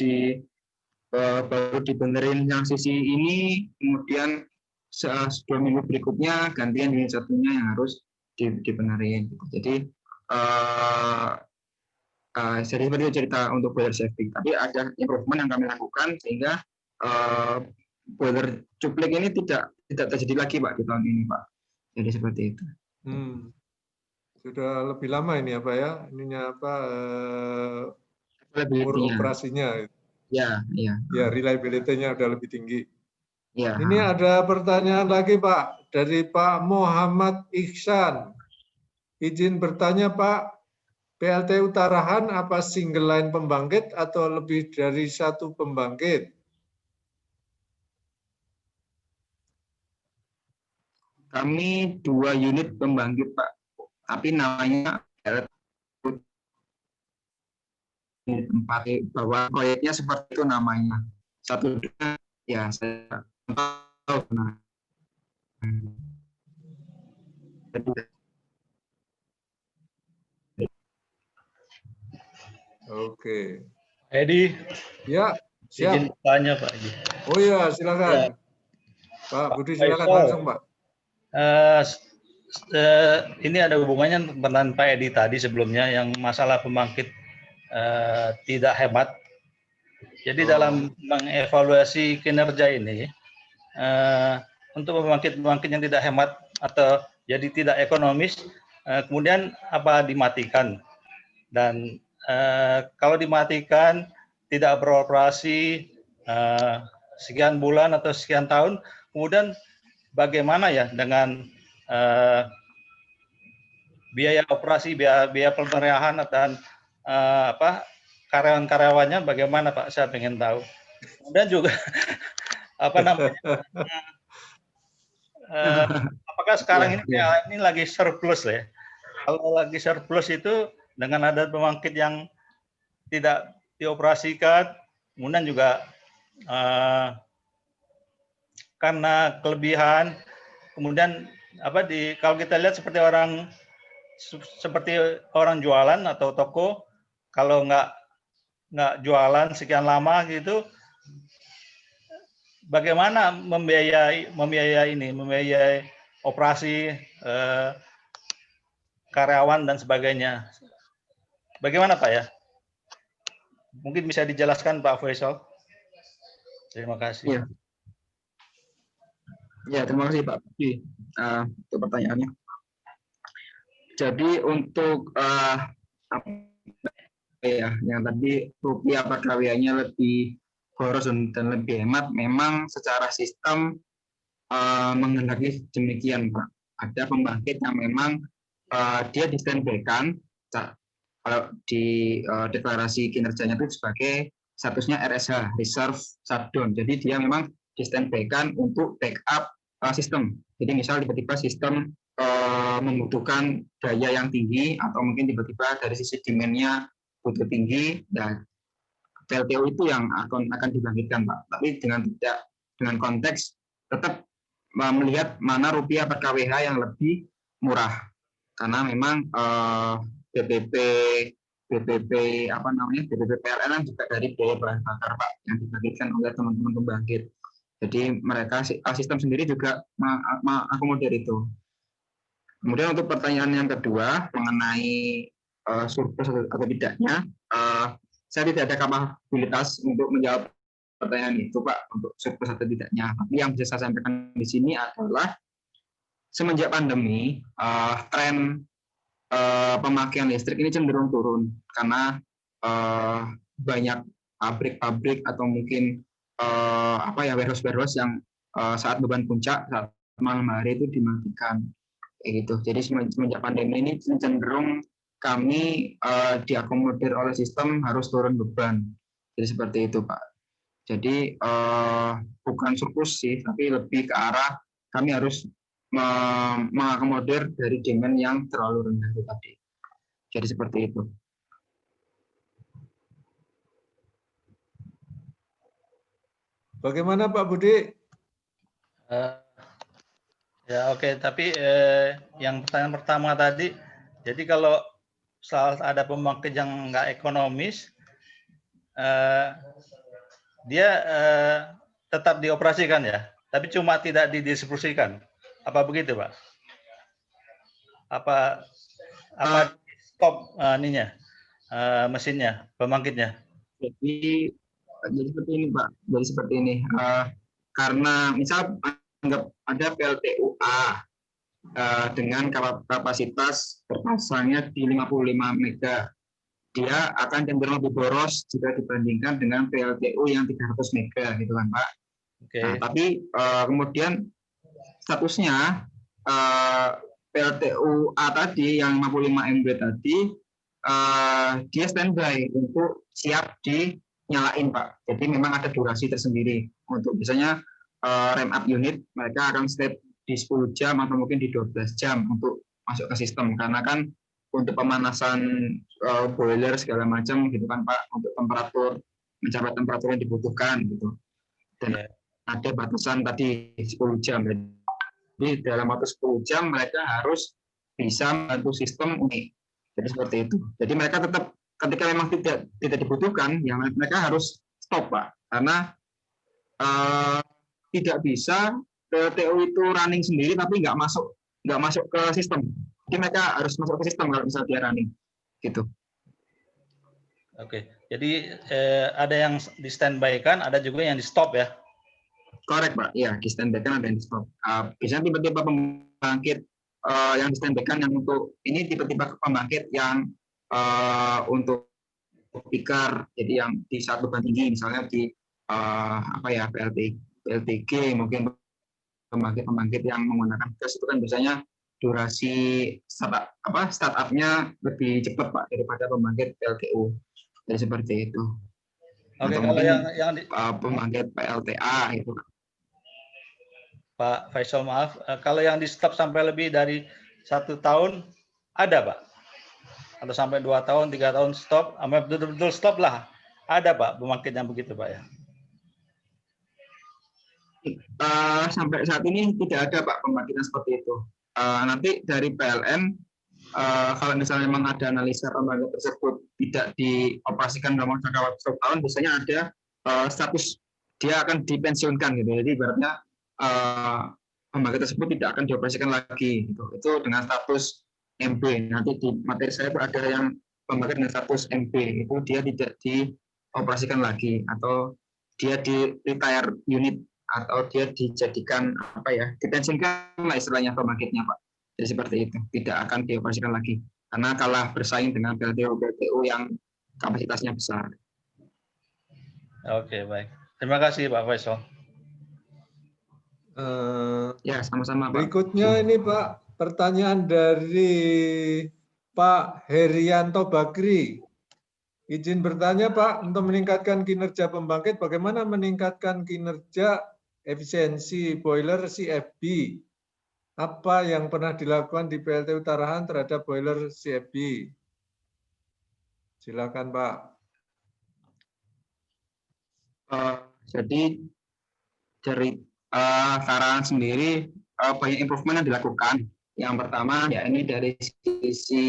dibenerin yang sisi ini, kemudian 2 minggu berikutnya gantian unit satunya yang harus dibenerin. Jadi seperti itu cerita untuk boiler safety. Tapi ada improvement yang kami lakukan sehingga boiler cuplik ini tidak terjadi lagi Pak di tahun ini Pak. Jadi seperti itu. Sudah lebih lama ini apa ya? Ininya apa? Umur operasinya. Ya, reliability-nya udah lebih tinggi. Ya. Ini ada pertanyaan lagi Pak dari Pak Muhammad Ihsan. Izin bertanya Pak, PLTU Tarahan apa single line pembangkit atau lebih dari 1 pembangkit? Kami 2 unit pembangkit Pak, tapi namanya PLTU 4, bahwa proyeknya seperti itu namanya. Satu ya saya tahu. Oke. Edi. Ya, siap. Izin tanya Pak Edi. Oh ya, silakan. Ya. Pak Budi silakan langsung Pak. Ini ada hubungannya dengan Pak Edi tadi sebelumnya yang masalah pembangkit tidak hemat. Jadi dalam mengevaluasi kinerja ini untuk pembangkit yang tidak hemat atau jadi tidak ekonomis, kemudian apa dimatikan, dan kalau dimatikan tidak beroperasi sekian bulan atau sekian tahun, kemudian bagaimana ya dengan biaya operasi, biaya pemeliharaan dan karyawan-karyawannya bagaimana Pak? Saya pengen tahu. Kemudian juga apakah sekarang ini lagi surplus ya? Kalau lagi surplus itu dengan ada pembangkit yang tidak dioperasikan, kemudian juga karena kelebihan, kemudian kalau kita lihat seperti orang jualan atau toko, kalau nggak jualan sekian lama gitu, bagaimana membiayai operasi karyawan dan sebagainya? Bagaimana Pak ya? Mungkin bisa dijelaskan Pak Faisal. Terima kasih. Ya, terima kasih Pak Budi untuk pertanyaannya. Jadi untuk yang tadi rupiah perkawiannya lebih boros dan lebih hemat, memang secara sistem menghendaki demikian Pak. Ada pembangkit yang memang dia di standby-kan, kalau di deklarasi kinerjanya itu sebagai statusnya RSH, Reserve Shutdown. Jadi dia memang di standby-kan untuk backup sistem. Jadi misal tiba-tiba sistem membutuhkan daya yang tinggi atau mungkin tiba-tiba dari sisi demand-nya butuh tinggi, dan PLTU itu yang akan dibangkitkan Pak. Tapi dengan konteks tetap melihat mana rupiah per kWh yang lebih murah, karena memang BBB PLN juga dari biaya bahan bakar Pak yang dibangkitkan oleh teman-teman pembangkit. Jadi mereka sistem sendiri juga mengakomodir itu. Kemudian untuk pertanyaan yang kedua mengenai surplus atau tidaknya, saya tidak ada kapabilitas untuk menjawab pertanyaan itu Pak, untuk surplus atau tidaknya. Tapi yang bisa saya sampaikan di sini adalah semenjak pandemi tren pemakaian listrik ini cenderung turun karena banyak pabrik-pabrik atau mungkin warehouse yang saat beban puncak saat malam hari itu dimatikan gitu. Jadi semenjak pandemi ini cenderung kami diakomodir oleh sistem harus turun beban. Jadi seperti itu Pak. Jadi bukan surplus sih, tapi lebih ke arah kami harus mengakomodir dari demand yang terlalu rendah itu tadi. Jadi seperti itu. Bagaimana Pak Budi? Ya oke, tapi yang pertanyaan pertama tadi, jadi kalau saat ada pembangkit yang nggak ekonomis, dia tetap dioperasikan ya, tapi cuma tidak didistribusikan. Apa begitu, Pak? Apa stop mesinnya, pembangkitnya? Jadi seperti ini Pak, jadi seperti ini. Karena misal anggap ada PLTU-A dengan kapasitas terpasangnya di 55 mega, dia akan cenderung lebih boros jika dibandingkan dengan PLTU yang 300 mega gitu kan Pak. Okay. Nah, tapi kemudian statusnya PLTU-A tadi yang 55 MB tadi dia standby untuk siap dinyalain Pak. Jadi memang ada durasi tersendiri untuk biasanya ramp up unit mereka akan step di 10 jam atau mungkin di 12 jam untuk masuk ke sistem, karena kan untuk pemanasan boiler segala macam gitu kan Pak, untuk temperatur mencapai temperatur yang dibutuhkan gitu. Dan ada batasan tadi 10 jam. Jadi dalam waktu 10 jam mereka harus bisa membantu sistem unik. Jadi seperti itu. Jadi mereka tetap ketika memang tidak dibutuhkan, ya mereka harus stop Pak, karena tidak bisa PLTU itu running sendiri tapi nggak masuk ke sistem. Jadi mereka harus masuk ke sistem kalau misalnya dia running, gitu. Oke, jadi ada yang di standby-kan, ada juga yang di stop ya? Korek Pak, ya di standby-kan ada yang di stop. Biasanya tiba-tiba pembangkit yang di standby-kan yang untuk ini tiba-tiba pembangkit yang untuk piker, jadi yang di saat beban tinggi, misalnya di PLTG, mungkin pembangkit yang menggunakan gas itu kan biasanya durasi startup-nya lebih cepat Pak daripada pembangkit PLTU. Jadi seperti itu. Oke, atau kalau mungkin yang pembangkit PLTA itu. Pak Faisal, maaf, kalau yang di stop sampai lebih dari 1 tahun ada Pak? Atau sampai 2 tahun, 3 tahun stop, sampai betul-betul stop lah. Ada Pak pembangkit yang begitu Pak ya? Sampai saat ini tidak ada Pak pembangkitan seperti itu. Nanti dari PLN kalau misalnya memang ada analisa pembangkit tersebut tidak dioperasikan dalam jangka waktu 1 tahun, biasanya ada status dia akan dipensiunkan gitu. Jadi ibaratnya pembangkit tersebut tidak akan dioperasikan lagi gitu. Itu dengan status MB. Nanti di materi saya ada yang pembangkit dengan status MB, itu dia tidak dioperasikan lagi atau dia di retire unit atau dia dijadikan dipensiunkan lah istilahnya pembangkitnya Pak. Jadi seperti itu, tidak akan dioperasikan lagi karena kalah bersaing dengan PLTU yang kapasitasnya besar. Oke, baik. Terima kasih Pak Faisal. Ya, sama-sama Pak. Berikutnya ini Pak, pertanyaan dari Pak Herianto Bakri. Izin bertanya Pak, untuk meningkatkan kinerja pembangkit, bagaimana meningkatkan kinerja efisiensi boiler CFB? Apa yang pernah dilakukan di PLTU Tarahan terhadap boiler CFB? Silakan Pak. Jadi dari Tarahan sendiri banyak improvement yang dilakukan. Yang pertama ya ini dari sisi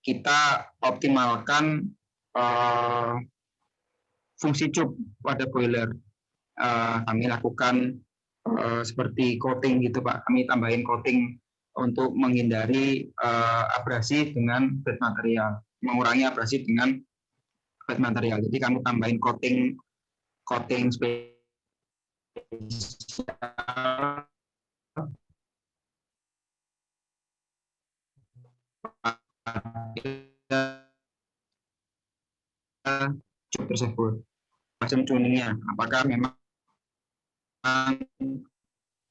kita optimalkan fungsi cup pada boiler. Kami lakukan seperti coating gitu Pak. Kami tambahin coating untuk menghindari abrasi dengan bed material, mengurangi abrasi dengan bed material. Jadi kami tambahin coating spesial cup tersebut. Combustion tuningnya, apakah memang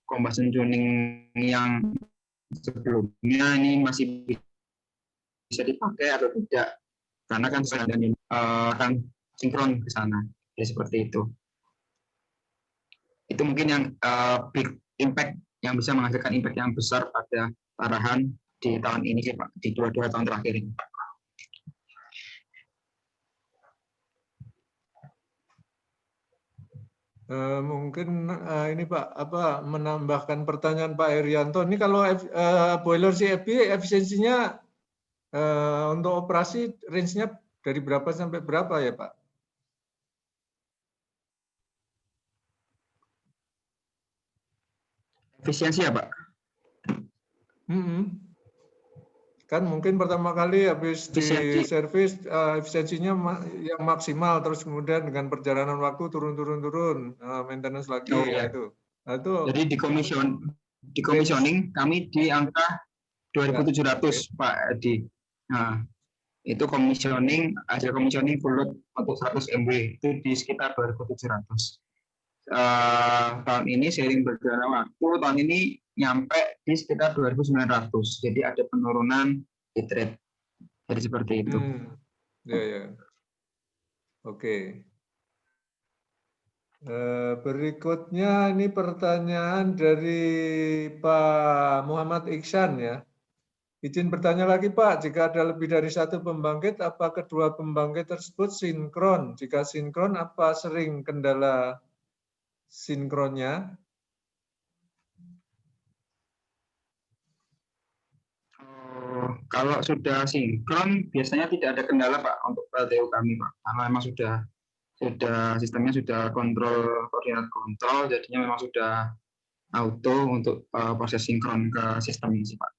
combustion tuning yang sebelumnya ini masih bisa dipakai atau tidak, karena kan saya dan akan sinkron ke sana. Jadi seperti itu. Itu mungkin yang impact yang bisa menghasilkan impact yang besar pada arahan di tahun ini sih Pak, di dua tahun terakhir ini. Mungkin ini Pak, apa menambahkan pertanyaan Pak Herianto. Ini kalau boiler CFB efisiensinya untuk operasi range-nya dari berapa sampai berapa ya Pak? Efisiensi ya Pak? Kan mungkin pertama kali habis di servis efisiensinya yang maksimal, terus kemudian dengan perjalanan waktu turun maintenance lagi. Oh, ya. Itu. Jadi di commissioning kami di angka 2.700 Pak Edi. Nah, itu hasil commissioning full load untuk 100 MW itu di sekitar 2.700. Tahun ini seiring berjalan waktu, tahun ini nyampe di sekitar 2.900. Jadi ada penurunan hit rate. Jadi seperti itu. Ya. Oke. Berikutnya ini pertanyaan dari Pak Muhammad Iksan ya. Izin bertanya lagi Pak, jika ada lebih dari satu pembangkit, apa kedua pembangkit tersebut sinkron? Jika sinkron, apa sering kendala sinkronnya? Kalau sudah sinkron, biasanya tidak ada kendala Pak untuk PLTU kami Pak. Karena memang sudah sistemnya sudah koordinat kontrol, jadinya memang sudah auto untuk proses sinkron ke sistem ini sih Pak.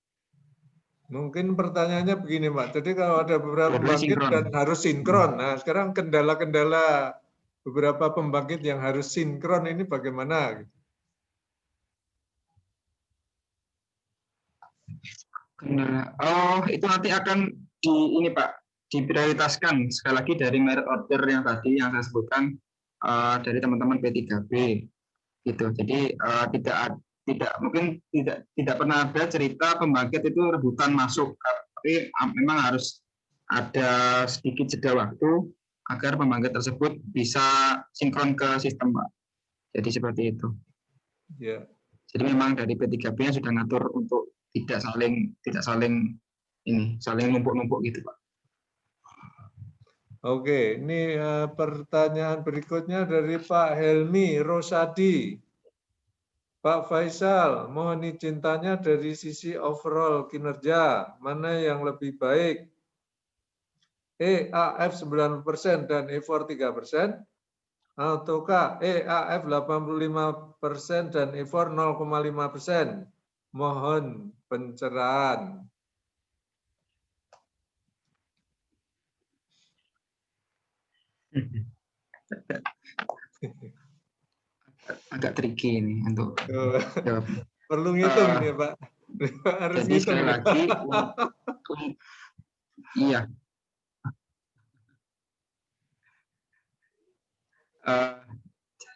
Mungkin pertanyaannya begini Pak, jadi kalau ada beberapa pembangkit dan harus sinkron, nah sekarang kendala-kendala beberapa pembangkit yang harus sinkron ini bagaimana? Kendala, itu nanti akan ini Pak, diprioritaskan sekali lagi dari merit order yang tadi yang saya sebutkan dari teman-teman P3B gitu. Jadi tidak pernah ada cerita pembangkit itu rebutan masuk, tapi memang harus ada sedikit jeda waktu agar pembangkit tersebut bisa sinkron ke sistem Pak. Jadi seperti itu. Ya. Jadi memang dari P3B-nya sudah ngatur untuk tidak saling numpuk-numpuk gitu Pak. Oke, ini pertanyaan berikutnya dari Pak Helmi Rosadi. Pak Faisal, mohon izin tanya dari sisi overall kinerja, mana yang lebih baik? EAF 90% dan E4 3%, ataukah EAF 85% dan E4 0,5%? Mohon pencerahan. Agak tricky ini untuk jawab. Perlu ngitung ya Pak. Harus jadi sekali lagi, iya.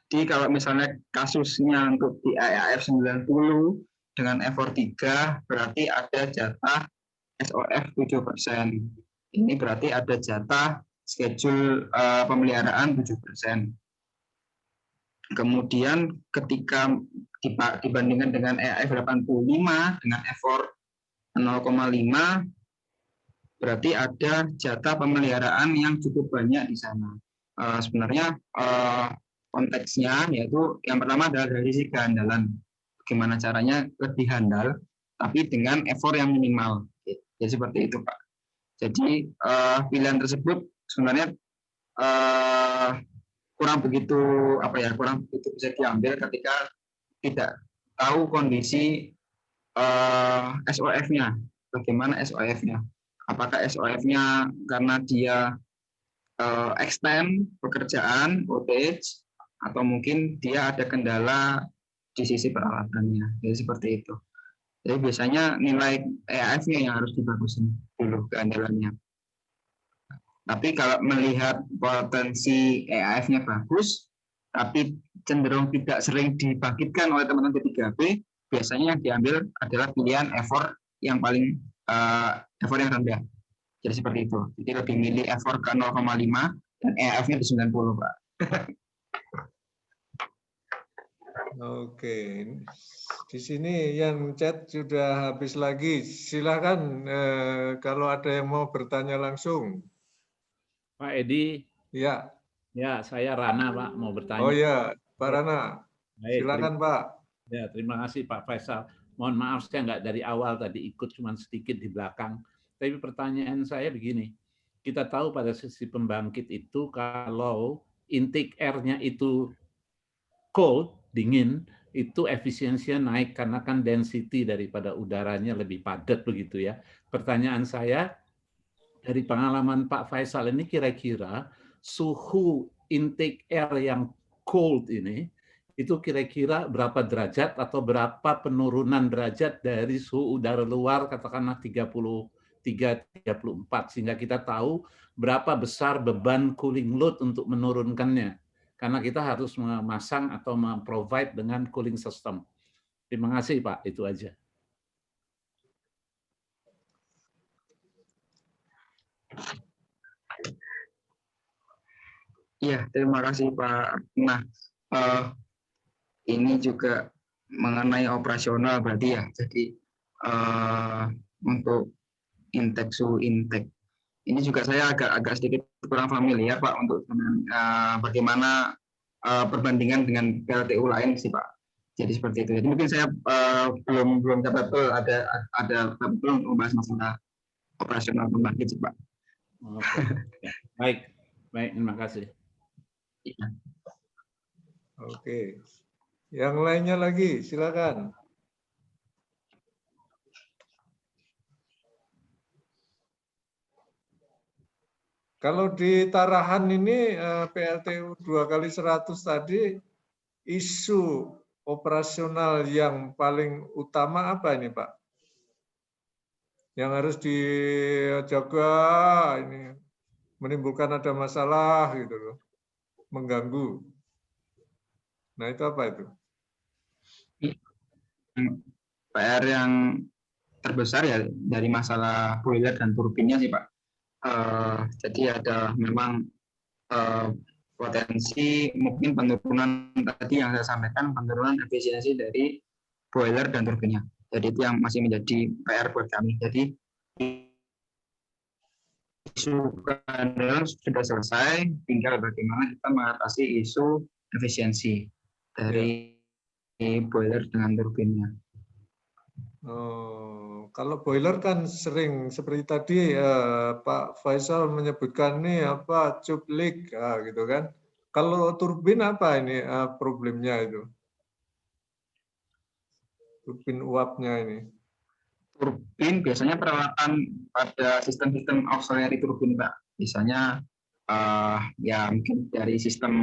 Jadi kalau misalnya kasusnya untuk di EAF 90 dengan E4 3 berarti ada jatah SOF 7%. Ini berarti ada jatah schedule pemeliharaan 7%. Kemudian ketika dibandingkan dengan EAF 85 dengan E4 0,5 berarti ada jatah pemeliharaan yang cukup banyak di sana. Sebenarnya konteksnya yaitu yang pertama adalah dari sisi kehandalan. Bagaimana caranya lebih handal tapi dengan effort yang minimal. Jadi seperti itu Pak. Jadi pilihan tersebut sebenarnya kurang begitu bisa diambil ketika tidak tahu kondisi SOF-nya. Bagaimana SOF-nya? Apakah SOF-nya karena dia extend pekerjaan, outage, atau mungkin dia ada kendala di sisi peralatannya. Jadi seperti itu. Jadi biasanya nilai EAF-nya yang harus dibagusin dulu keandalannya. Tapi kalau melihat potensi EAF-nya bagus, tapi cenderung tidak sering dibangkitkan oleh teman-teman P3B, biasanya yang diambil adalah pilihan effort yang paling effort yang rendah. Jadi seperti itu. Jadi lebih milih effort ke 0,5 dan EAF-nya di 90, Pak. Oke. Di sini yang chat sudah habis lagi. Silakan kalau ada yang mau bertanya langsung. Pak Edi. Ya. Ya, saya Rana, Pak, mau bertanya. Oh ya, Pak Rana. Baik, Silakan Pak. Ya, terima kasih Pak Faisal. Mohon maaf saya nggak dari awal tadi ikut cuma sedikit di belakang. Tapi pertanyaan saya begini. Kita tahu pada sisi pembangkit itu kalau intake air-nya itu cold, dingin, itu efisiensinya naik karena kan density daripada udaranya lebih padat begitu ya. Pertanyaan saya, dari pengalaman Pak Faisal ini kira-kira suhu intake air yang cold ini, itu kira-kira berapa derajat atau berapa penurunan derajat dari suhu udara luar katakanlah 33-34 sehingga kita tahu berapa besar beban cooling load untuk menurunkannya. Karena kita harus memasang atau memprovide dengan cooling system. Terima kasih Pak, itu aja. Iya, terima kasih Pak. Nah, ini juga mengenai operasional berarti ya. Jadi untuk intake suhu intake ini juga saya agak sedikit kurang familiar Pak untuk bagaimana perbandingan dengan PLTU lain sih Pak. Jadi seperti itu. Jadi mungkin saya belum dapat betul ada belum membahas masalah operasional pembangkit sih Pak. Oke. Ya, baik, terima kasih. Ya. Oke. Yang lainnya lagi, silakan. Kalau di Tarahan ini PLTU 2x100 tadi, isu operasional yang paling utama apa ini Pak? Yang harus dijaga ini menimbulkan ada masalah gitu loh, mengganggu. Nah itu apa itu? PR yang terbesar ya dari masalah boiler dan turbinnya sih Pak. Jadi ada memang potensi mungkin penurunan tadi yang saya sampaikan, penurunan efisiensi dari boiler dan turbinnya. Jadi itu yang masih menjadi PR buat kami. Jadi isu keandalan sudah selesai, tinggal bagaimana kita mengatasi isu efisiensi dari boiler dengan turbinnya. Oh, kalau boiler kan sering seperti tadi Pak Faisal menyebutkan nih apa tube leak gitu kan. Kalau turbin apa ini problemnya itu? Turbin uapnya ini. Turbin biasanya peralatan pada sistem-sistem auxiliary turbin Pak. Misalnya ya mungkin dari sistem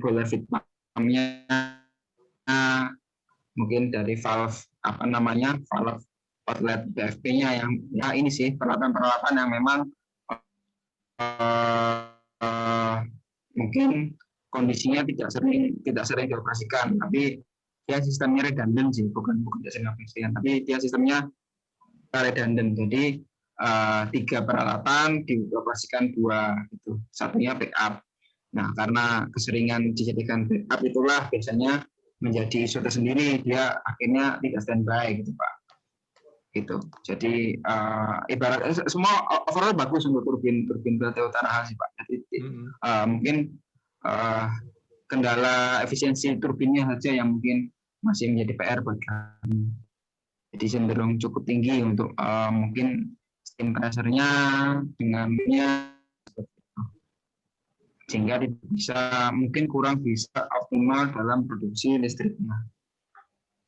boiler feed pumpnya, mungkin dari valve valve outlet BFP-nya yang ya ini sih peralatan-peralatan yang memang mungkin kondisinya tidak sering dioperasikan, tapi dia sistemnya redundant sih, bukan tidak sering dioperasikan, tapi dia sistemnya redundant. Jadi 3 peralatan dioperasikan 2 itu, satunya backup. Nah, karena keseringan dijadikan backup itulah biasanya menjadi isu tersendiri, dia akhirnya tidak standby gitu Pak. Gitu. Jadi ibarat semua overall bagus untuk turbin PLTU Tarahan sih Pak. Jadi mungkin kendala efisiensi turbinnya saja yang mungkin masih menjadi PR buat kami. Jadi cenderung cukup tinggi untuk mungkin steam pressure-nya dengannya sehingga mungkin kurang bisa optimal dalam produksi listriknya.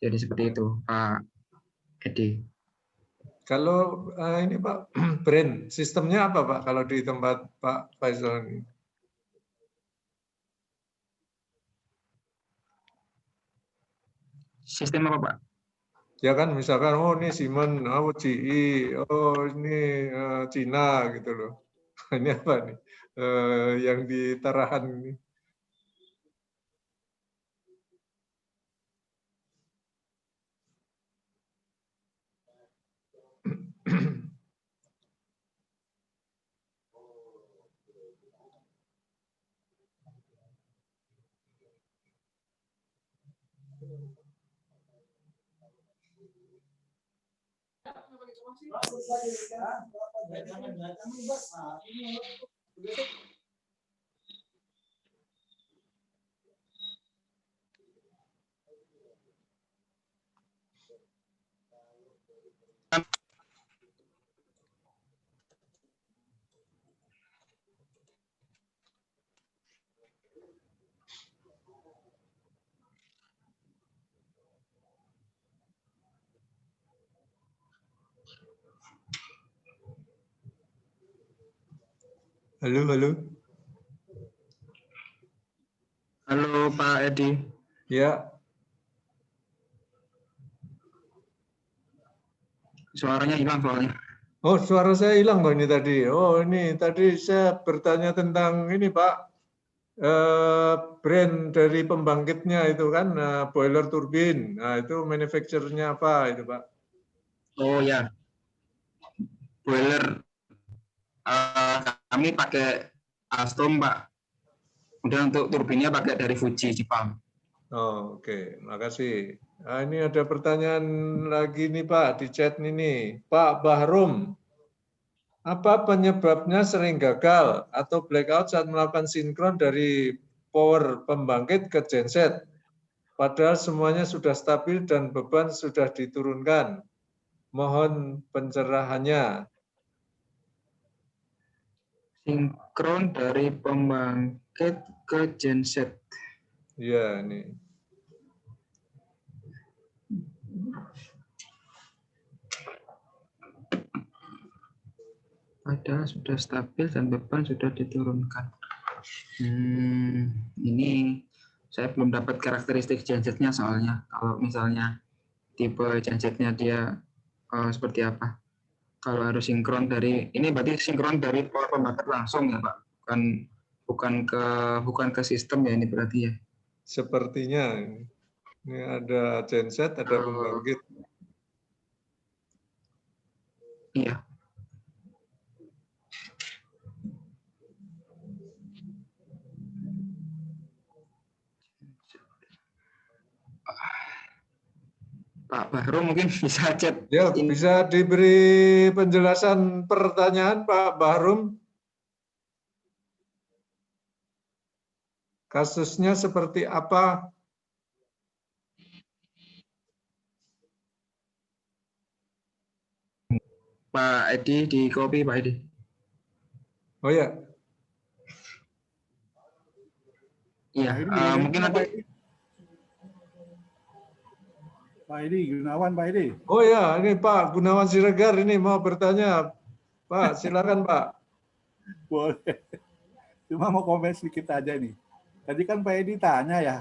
Jadi seperti itu Pak Edi. Kalau ini Pak, brand sistemnya apa Pak kalau di tempat Pak Faisal ini? Sistem apa Pak? Ya kan misalkan oh ini Siemens, oh GE, oh ini Cina gitu loh. Ini apa nih yang di Tarahan ini? Halo, halo. Halo Pak Edi. Ya. Suaranya hilang soalnya. Oh, suara saya hilang kok ini tadi. Oh, ini tadi saya bertanya tentang ini Pak, brand dari pembangkitnya itu kan, boiler turbin. Nah, itu manufacturer-nya apa itu Pak? Oh ya, boiler kami pakai Alstom Pak. Kemudian untuk turbinnya pakai dari Fuji Jepang. Oh, oke. Makasih. Nah, ini ada pertanyaan lagi nih Pak di chat ini. Pak Bahrum, apa penyebabnya sering gagal atau blackout saat melakukan sinkron dari power pembangkit ke genset? Padahal semuanya sudah stabil dan beban sudah diturunkan. Mohon pencerahannya. Sinkron dari pembangkit ke genset. Iya, ini. Padahal sudah stabil dan beban sudah diturunkan. Ini saya belum dapat karakteristik gensetnya soalnya. Kalau misalnya tipe gensetnya dia seperti apa? Kalau harus sinkron dari ini berarti sinkron dari power pembangkit langsung ya Pak, bukan ke sistem ya ini berarti ya. Sepertinya ini ada genset, ada pembangkit. Iya. Pak Bahru mungkin bisa chat. Ya, bisa diberi penjelasan pertanyaan Pak Bahrum. Kasusnya seperti apa? Pak Edi di copy Pak Edi. Oh ya. Iya, mungkin nanti Pak Edi, Gunawan Pak Edi. Oh ya, ini Pak Gunawan Siregar ini mau bertanya. Pak, silakan Pak. Boleh. Cuma mau komen sedikit aja nih. Tadi kan Pak Edi tanya ya,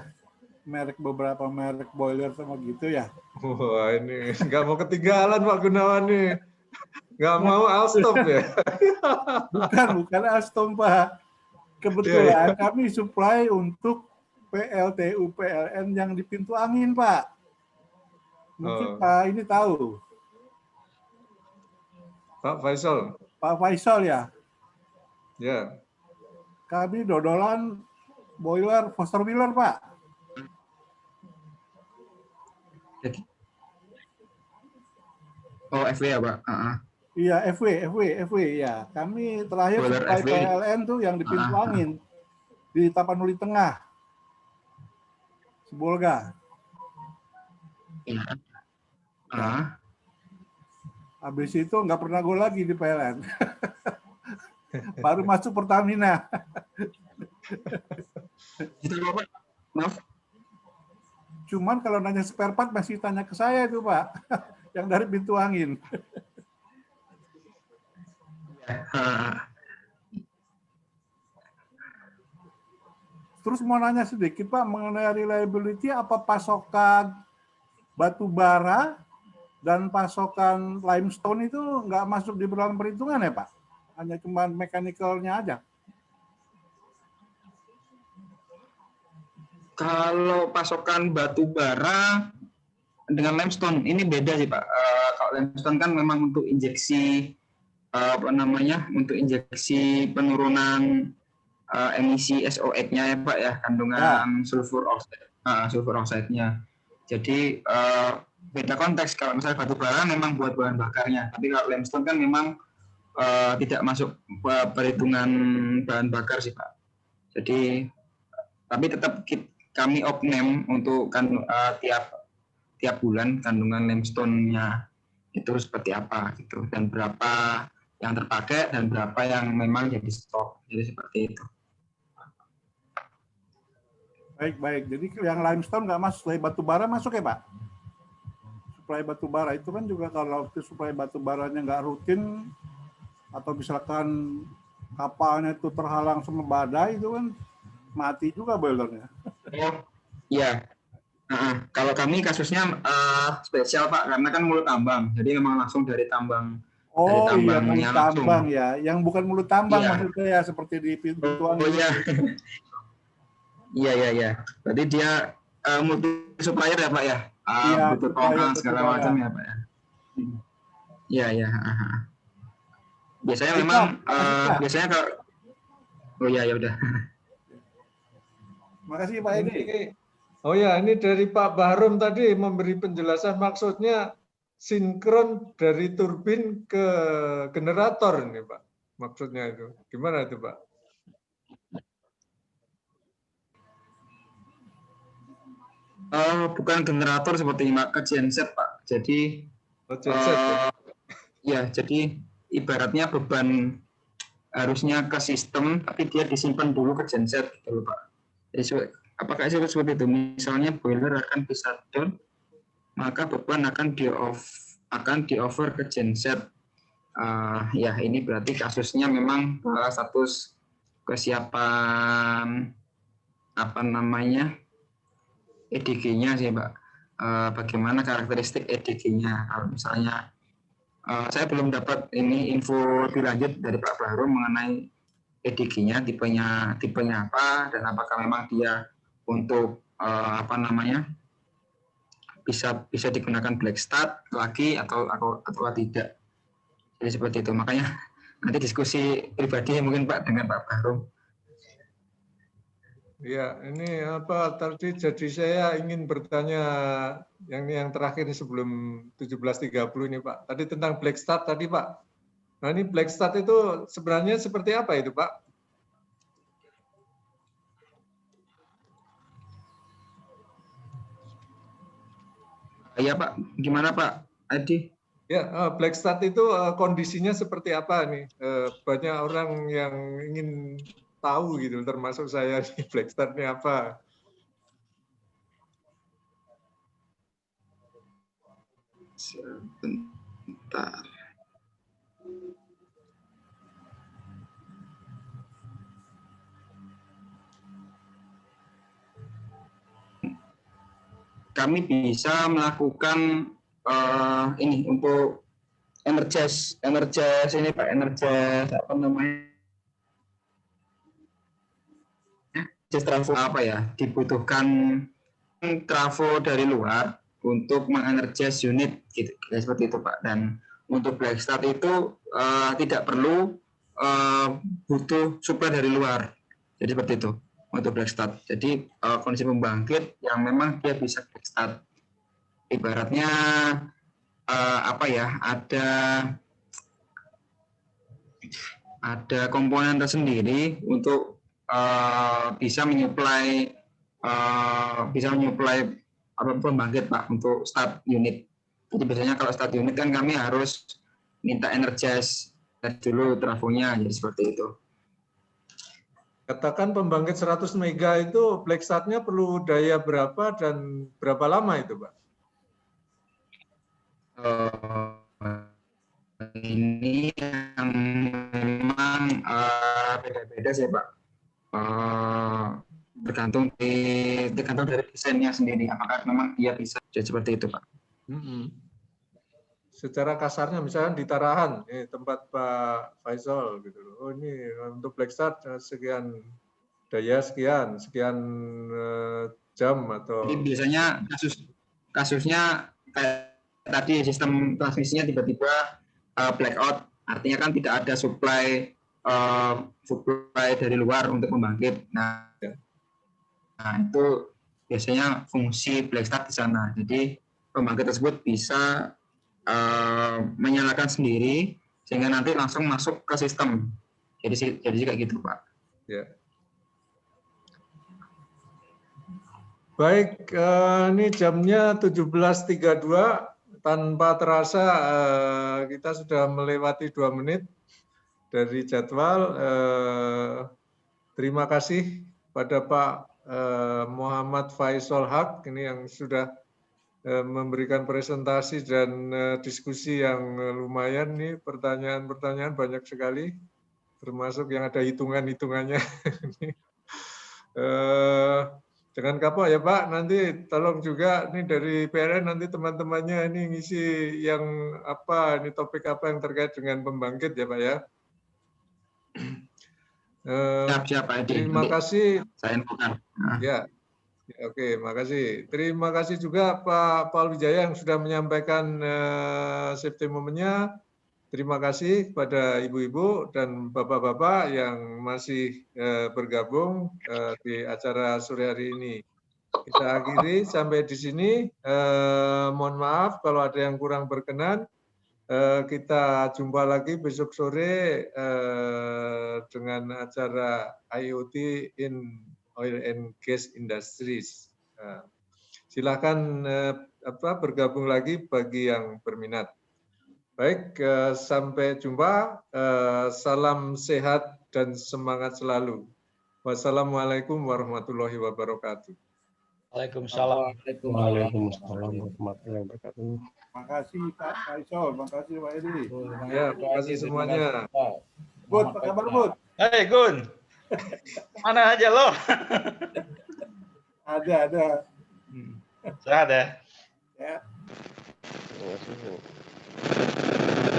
beberapa merek boiler sama gitu ya. Wah, ini nggak mau ketinggalan Pak Gunawan nih. Nggak mau Alstom ya? Bukan Alstom Pak. Kebetulan kami supply untuk PLTU PLN yang di pintu angin Pak. Mungkin Pak ini tahu. Pak Faisal. Pak Faisal ya. Ya. Kami dodolan boiler Foster Wheeler Pak. Oh FW ya Pak. Iya FW ya. Kami terakhir supply PLN tuh yang di pintu angin di Tapanuli Tengah, Sibolga. Iya. Habis itu nggak pernah go lagi di PLN. Baru masuk Pertamina. Maaf. Cuman kalau nanya spare part masih tanya ke saya itu Pak, yang dari pintu angin. Terus mau nanya sedikit Pak mengenai reliability, apa pasokan batu bara dan pasokan limestone itu nggak masuk di dalam perhitungan ya Pak? Hanya cuma mechanical-nya aja. Kalau pasokan batu bara dengan limestone ini beda sih Pak. Kalau limestone kan memang untuk injeksi untuk injeksi penurunan emisi SO8-nya ya Pak ya, kandungan sulfur oxide-nya. Jadi beda konteks. Kalau misalnya batu bara memang buat bahan bakarnya, tapi kalau limestone kan memang tidak masuk perhitungan bahan bakar sih Pak. Jadi tapi tetap kami opname untuk tiap bulan kandungan limestone-nya itu seperti apa gitu, dan berapa yang terpakai dan berapa yang memang jadi stok. Jadi seperti itu. Baik. Jadi yang limestone nggak masuk, suplai batu bara masuk ya Pak? Suplai batu bara itu kan juga kalau suplai batu baranya nggak rutin, atau misalkan kapalnya itu terhalang sama badai, itu kan mati juga boilernya. Oh, iya. Kalau kami kasusnya spesial Pak, karena kan mulut tambang, jadi memang langsung dari tambang. Oh dari iya, mulut tambang langsung. ya, yang bukan mulut tambang Iya. maksudnya ya, seperti di pintuan. Oh iya. Iya. Berarti dia multi supplier ya Pak ya, butuh komponen segala macam ya Pak ya. Iya. Biasanya memang biasanya kalau ya udah. Makasih Pak Edi. Oh ya, ini dari Pak Bahrum tadi memberi penjelasan, maksudnya sinkron dari turbin ke generator ini Pak. Maksudnya itu. Gimana itu Pak? Bukan generator seperti ke genset Pak. Jadi ya, jadi ibaratnya beban harusnya ke sistem, tapi dia disimpan dulu ke genset gitu loh Pak. Jadi apakah seperti itu? Misalnya boiler akan bisa down, maka beban akan di over ke genset. Ya ini berarti kasusnya memang status kesiapan EDG-nya sih Pak. Bagaimana karakteristik EDG-nya? Kalau misalnya saya belum dapat ini info lebih lanjut dari Pak Bahrum mengenai EDG-nya, tipenya apa, dan apakah memang dia untuk bisa digunakan black start lagi atau tidak. Jadi seperti itu. Makanya nanti diskusi pribadi mungkin Pak dengan Pak Bahrum. Ya, ini apa tadi, jadi saya ingin bertanya yang terakhir sebelum 17.30 ini Pak. Tadi tentang black start tadi Pak. Nah ini black start itu sebenarnya seperti apa itu Pak? Iya Pak, gimana Pak Adi? Ya, black start itu kondisinya seperti apa nih? Banyak orang yang ingin tahu gitu, termasuk saya nih, black start-nya apa? Sebentar. Kami bisa melakukan ini untuk energize ini Pak, energize apa namanya? Trafo apa ya? Dibutuhkan trafo dari luar untuk mengenergize unit gitu, seperti itu Pak. Dan untuk black start itu tidak perlu butuh supply dari luar. Jadi seperti itu untuk black start. Jadi kondisi pembangkit yang memang dia bisa black start. Ibaratnya ada komponen tersendiri untuk bisa menyuplai pembangkit Pak untuk start unit. Jadi biasanya kalau start unit kan kami harus minta energize dulu trafonya, jadi seperti itu. Katakan pembangkit 100 mega itu black start-nya perlu daya berapa dan berapa lama itu Pak? Ini yang memang beda-beda sih Pak. Tergantung dari desainnya sendiri, apakah memang dia bisa jadi seperti itu Pak. Secara kasarnya misalnya di Tarahan, tempat Pak Faisal gitu loh. Oh ini untuk black start sekian daya sekian jam atau. Jadi biasanya kasusnya kayak tadi sistem transmisinya tiba-tiba blackout, artinya kan tidak ada supply dari luar untuk pembangkit. Nah itu biasanya fungsi black start di sana. Jadi pembangkit tersebut bisa menyalakan sendiri sehingga nanti langsung masuk ke sistem. Jadi kayak gitu, Pak. Ya. Baik, ini jamnya 17.32. Tanpa terasa kita sudah melewati 2 menit dari jadwal. Terima kasih pada Pak Muhammad Faisal Haq ini yang sudah memberikan presentasi dan diskusi yang lumayan nih, pertanyaan-pertanyaan banyak sekali, termasuk yang ada hitungan-hitungannya. Jangan kapok ya Pak, nanti tolong juga nih dari PLN nanti teman-temannya ini ngisi yang apa, ini topik apa yang terkait dengan pembangkit ya Pak ya. Siap Pak Edi. Terima kasih. Saya infokan. Ya, oke, makasih. Terima kasih juga Pak Paul Wijaya yang sudah menyampaikan safety moment-nya. Terima kasih kepada ibu-ibu dan bapak-bapak yang masih bergabung di acara sore hari ini. Kita akhiri sampai di sini. Mohon maaf kalau ada yang kurang berkenan. Kita jumpa lagi besok sore dengan acara IoT in Oil and Gas Industries. Silakan bergabung lagi bagi yang berminat. Baik, sampai jumpa. Salam sehat dan semangat selalu. Wassalamualaikum warahmatullahi wabarakatuh. Waalaikumsalam. Waalaikumsalam warahmatullahi wabarakatuh. Terima kasih Pak Faisal, terima kasih Pak Edi. Ya, terima kasih semuanya. Bud, apa kabar Bud? Hei Gun, mana aja lo? Ada. Sehat ya? Ya. Terima kasih.